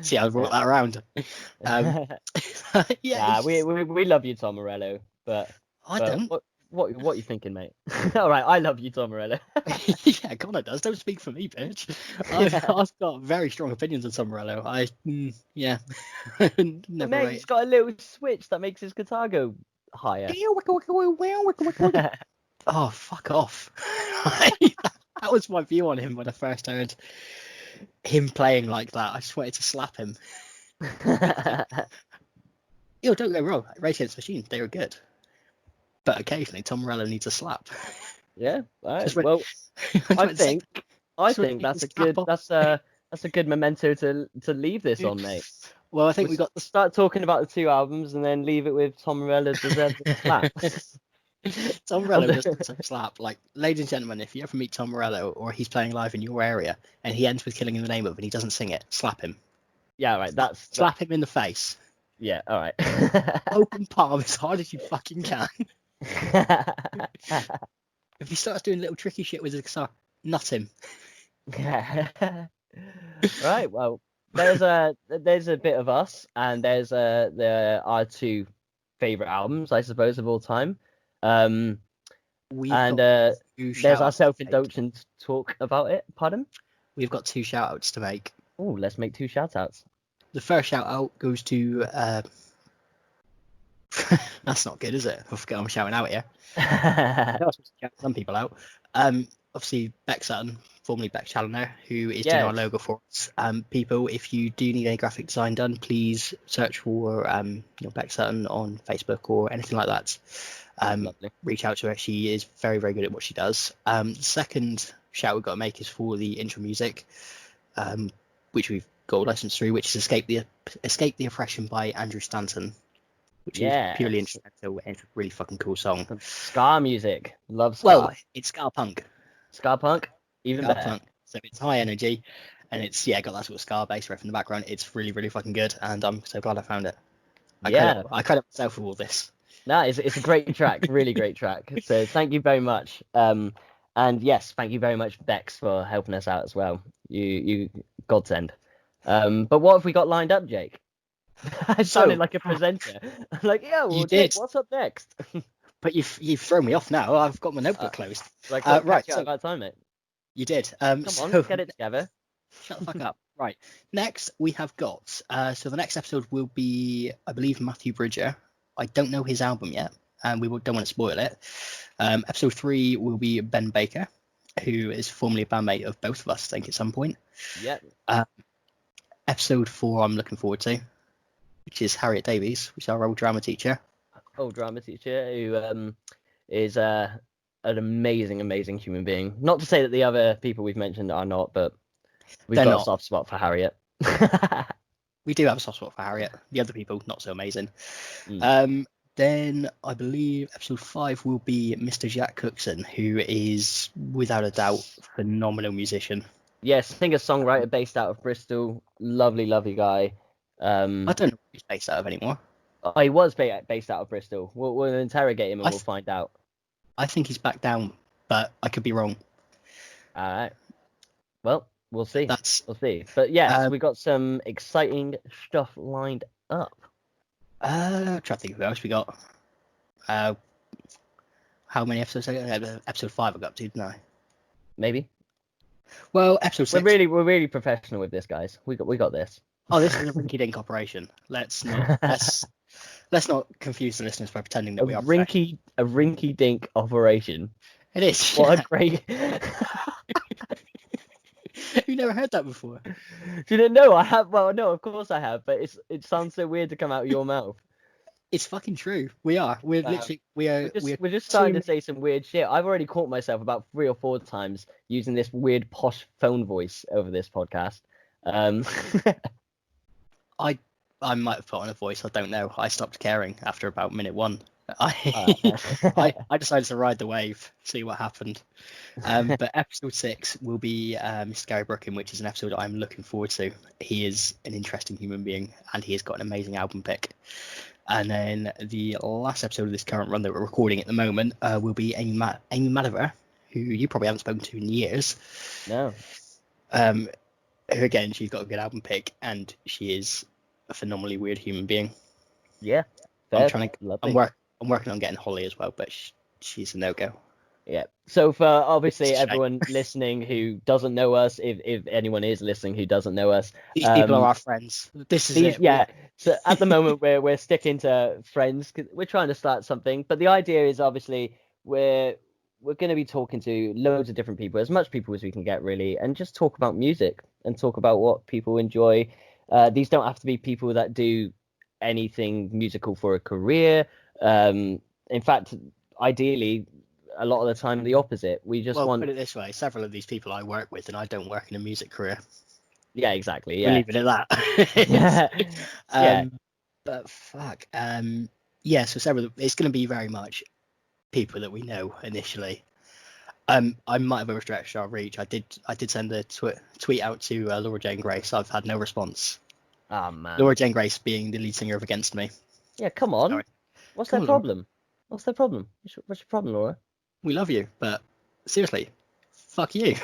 See how I brought that around.
Yeah, we love you, Tom Morello, but
I don't.
What are you thinking, mate? All right, I love you, Tom Morello.
Yeah, Connor does. Don't speak for me, bitch. I've got very strong opinions on Tom Morello. Yeah. Never
mate, he's got a little switch that makes his guitar go higher.
Oh, fuck off. That was my view on him when I first heard him playing like that. I just wanted to slap him. Yo, don't get me wrong, Rage Against the Machine, they were good. But occasionally, Tom Morello needs a slap.
Yeah. All right.
Just when,
Well,
just
I
when
think I
just when
think
you
that's
can
a
slap
good
off.
that's a good memento to leave this on, mate.
Well, I think we got
We'll start talking about the two albums and then leave it with Tom Morello deserves a slap.
Tom Morello just needs a slap. Like, ladies and gentlemen, if you ever meet Tom Morello or he's playing live in your area and he ends with Killing in the Name of and he doesn't sing it, slap him.
Yeah, right.
Slap him in the face.
Yeah, all right.
Open palm as hard as you fucking can. If he starts doing little tricky shit with his guitar, nut him.
Right. Well, there's a bit of us, and there's our two favorite albums, I suppose, of all time.
We've
And
got two
there's our
shout-outs to make.
self-indulgent talk about it. Pardon?
We've got two shout-outs to make.
Oh, let's make two shout-outs.
The first shout-out goes to... that's not good, is it? I forget I'm shouting out here. Shout some people out. Obviously, Beck Sutton, formerly Beck Challoner, who is doing our logo for us. People, if you do need any graphic design done, please search for Beck Sutton on Facebook or anything like that. Reach out to her. She is very, very good at what she does. The second shout we've got to make is for the intro music, which we've got a license through, which is Escape the Oppression by Andrew Stanton, which is purely instrumental and it's a really fucking cool song.
Ska music. Love ska.
Well, it's ska punk.
Ska punk? Even better.
Punk. So it's high energy and it's got that sort of ska bass riff in the background. It's really, really fucking good and I'm so glad I found it. I credit myself for all this.
No, it's a great track, really great track. So thank you very much. And yes, thank you very much, Bex, for helping us out as well. You godsend. But what have we got lined up, Jake? I sounded like a presenter. I'm like, yeah, well, Jake, what's up next?
But you've thrown me off now. I've got my notebook closed.
Right, so about time, mate.
You did.
Come on, get it together.
Shut the fuck up. Right. Next, we have got. So the next episode will be, I believe, Matthew Bridger. I don't know his album yet, and we don't want to spoil it. Episode 3 will be Ben Baker, who is formerly a bandmate of both of us, I think, at some point.
Yeah.
Episode 4, I'm looking forward to, which is Harriet Davies, which is our old drama teacher.
Old drama teacher who is an amazing, amazing human being. Not to say that the other people we've mentioned are not, but we've got a soft spot for Harriet.
We do have a soft spot for Harriet. The other people, not so amazing. Then I believe episode 5 will be Mr. Jack Cookson, who is, without a doubt, a phenomenal musician.
Yes, singer-songwriter based out of Bristol. Lovely, lovely guy.
I don't know where he's based out of anymore.
Oh, he was based out of Bristol. We'll interrogate him and we'll find out.
I think he's back down, but I could be wrong.
All right. Well, we'll see. We'll see. But yes, we got some exciting stuff lined up.
Try to think of who else we got. How many episodes? Episode 5 I got up to, didn't I?
Maybe.
Well, episode 6.
We're really professional with this, guys. We got this.
Oh, this is a rinky-dink operation. Let's not confuse the listeners by pretending that we are
a rinky-dink operation.
It is.
What a great.
You never heard that before?
You didn't know? I have. Well, no, of course I have. But it sounds so weird to come out of your mouth.
It's fucking true. We're literally we're
just starting to say some weird shit. I've already caught myself about 3 or 4 times using this weird posh phone voice over this podcast.
I might have put on a voice. I don't know. I stopped caring after about minute 1. I decided to ride the wave, see what happened. But episode 6 will be Mr. Gary Brookin, which is an episode I'm looking forward to. He is an interesting human being, and he has got an amazing album pick. And then the last episode of this current run that we're recording at the moment will be Amy Madiver, who you probably haven't spoken to in years.
No.
Who again, she's got a good album pick, and she is a phenomenally weird human being.
Yeah.
I'm working on getting Holly as well, but she's a no-go.
Yeah. So for obviously everyone listening who doesn't know us, if anyone is listening who doesn't know us,
these people are our friends. This is it.
Yeah. So at the moment we're sticking to friends because we're trying to start something. But the idea is obviously we're going to be talking to loads of different people, as much people as we can get really, and just talk about music and talk about what people enjoy. These don't have to be people that do anything musical for a career. In fact, ideally, a lot of the time the opposite. We just want.
Put it this way: several of these people I work with, and I don't work in a music career.
Yeah, exactly. Yeah.
We'll leave it at that.
Yeah.
But fuck. Yeah. So several. It's going to be very much people that we know initially. I might have overstretched our reach. I did send a tweet out to Laura Jane Grace. I've had no response.
Oh man.
Laura Jane Grace being the lead singer of Against Me.
Yeah, come on.
Sorry.
What's their problem? What's their problem? What's your problem, Laura?
We love you, but seriously, fuck you.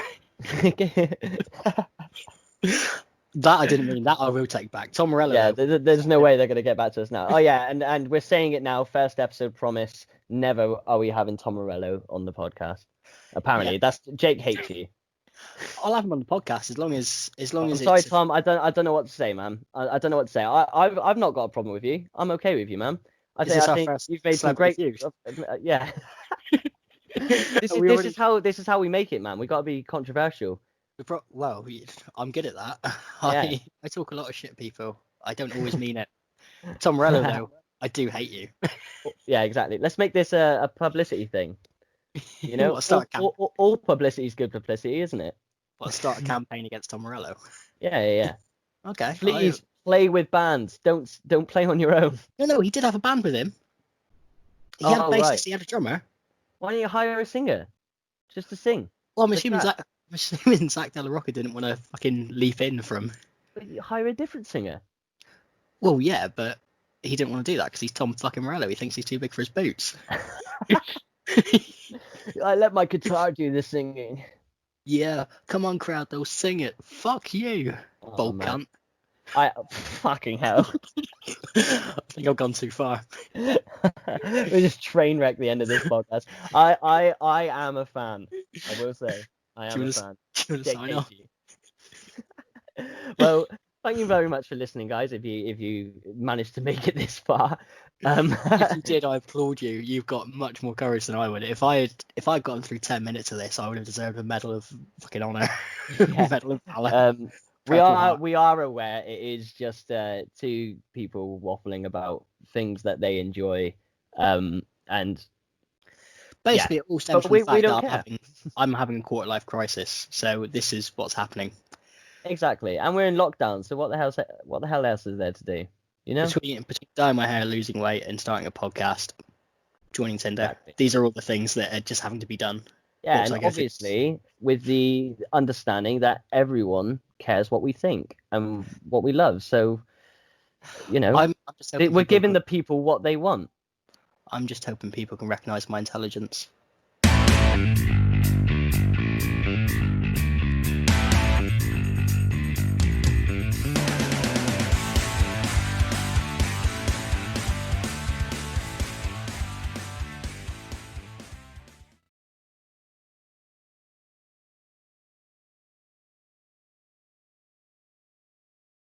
That I didn't mean. That I will take back. Tom Morello.
Yeah, there's no way they're going to get back to us now. Oh yeah, and we're saying it now. First episode promise. Never are we having Tom Morello on the podcast. Apparently, that's Jake hates you.
I'll have him on the podcast as long as
I'm sorry, Tom. I don't know what to say, man. I don't know what to say. I've not got a problem with you. I'm okay with you, man. I think you've made some great. Yeah. This is how we make it, man. We got to be controversial.
Well, I'm good at that.
Yeah.
I talk a lot of shit, people. I don't always mean it. Tom Morello, though, I do hate you.
Yeah, exactly. Let's make this a publicity thing. You know, all publicity is good publicity, isn't it?
Start a campaign against Tom Morello.
Yeah.
Okay.
Please play with bands. Don't play on your own.
No, he did have a band with him. He had a bassist. He had a drummer.
Why don't you hire a singer just to sing?
Well, I'm assuming Zach De La Rocca didn't want to fucking leap in from.
But you hire a different singer.
Well, yeah, but he didn't want to do that because he's Tom fucking Morello. He thinks he's too big for his boots.
I let my guitar do the singing.
Yeah, come on, crowd, they'll sing it. Fuck you, bold cunt.
Fucking hell.
I think I've gone too far.
We just train wreck the end of this podcast. I am a fan. I will say, I am a fan.
Sign off?
Well, thank you very much for listening, guys. If you managed to make it this far,
if you did, I applaud you. You've got much more courage than I would. If I'd gotten through 10 minutes of this, I would have deserved a medal of fucking honor.
Yeah.
Medal of valor.
We are aware it is just two people waffling about things that they enjoy, and
basically it all stems from the fact that I'm having a quarter life crisis. So this is what's happening.
Exactly, and we're in lockdown. So what the hell else is there to do? You know,
between dyeing my hair, losing weight, and starting a podcast, joining Tinder, exactly. These are all the things that are just having to be done.
Yeah, and obviously with the understanding that everyone cares what we think and what we love. So, you know, we're giving the people what they want.
I'm just hoping people can recognise my intelligence.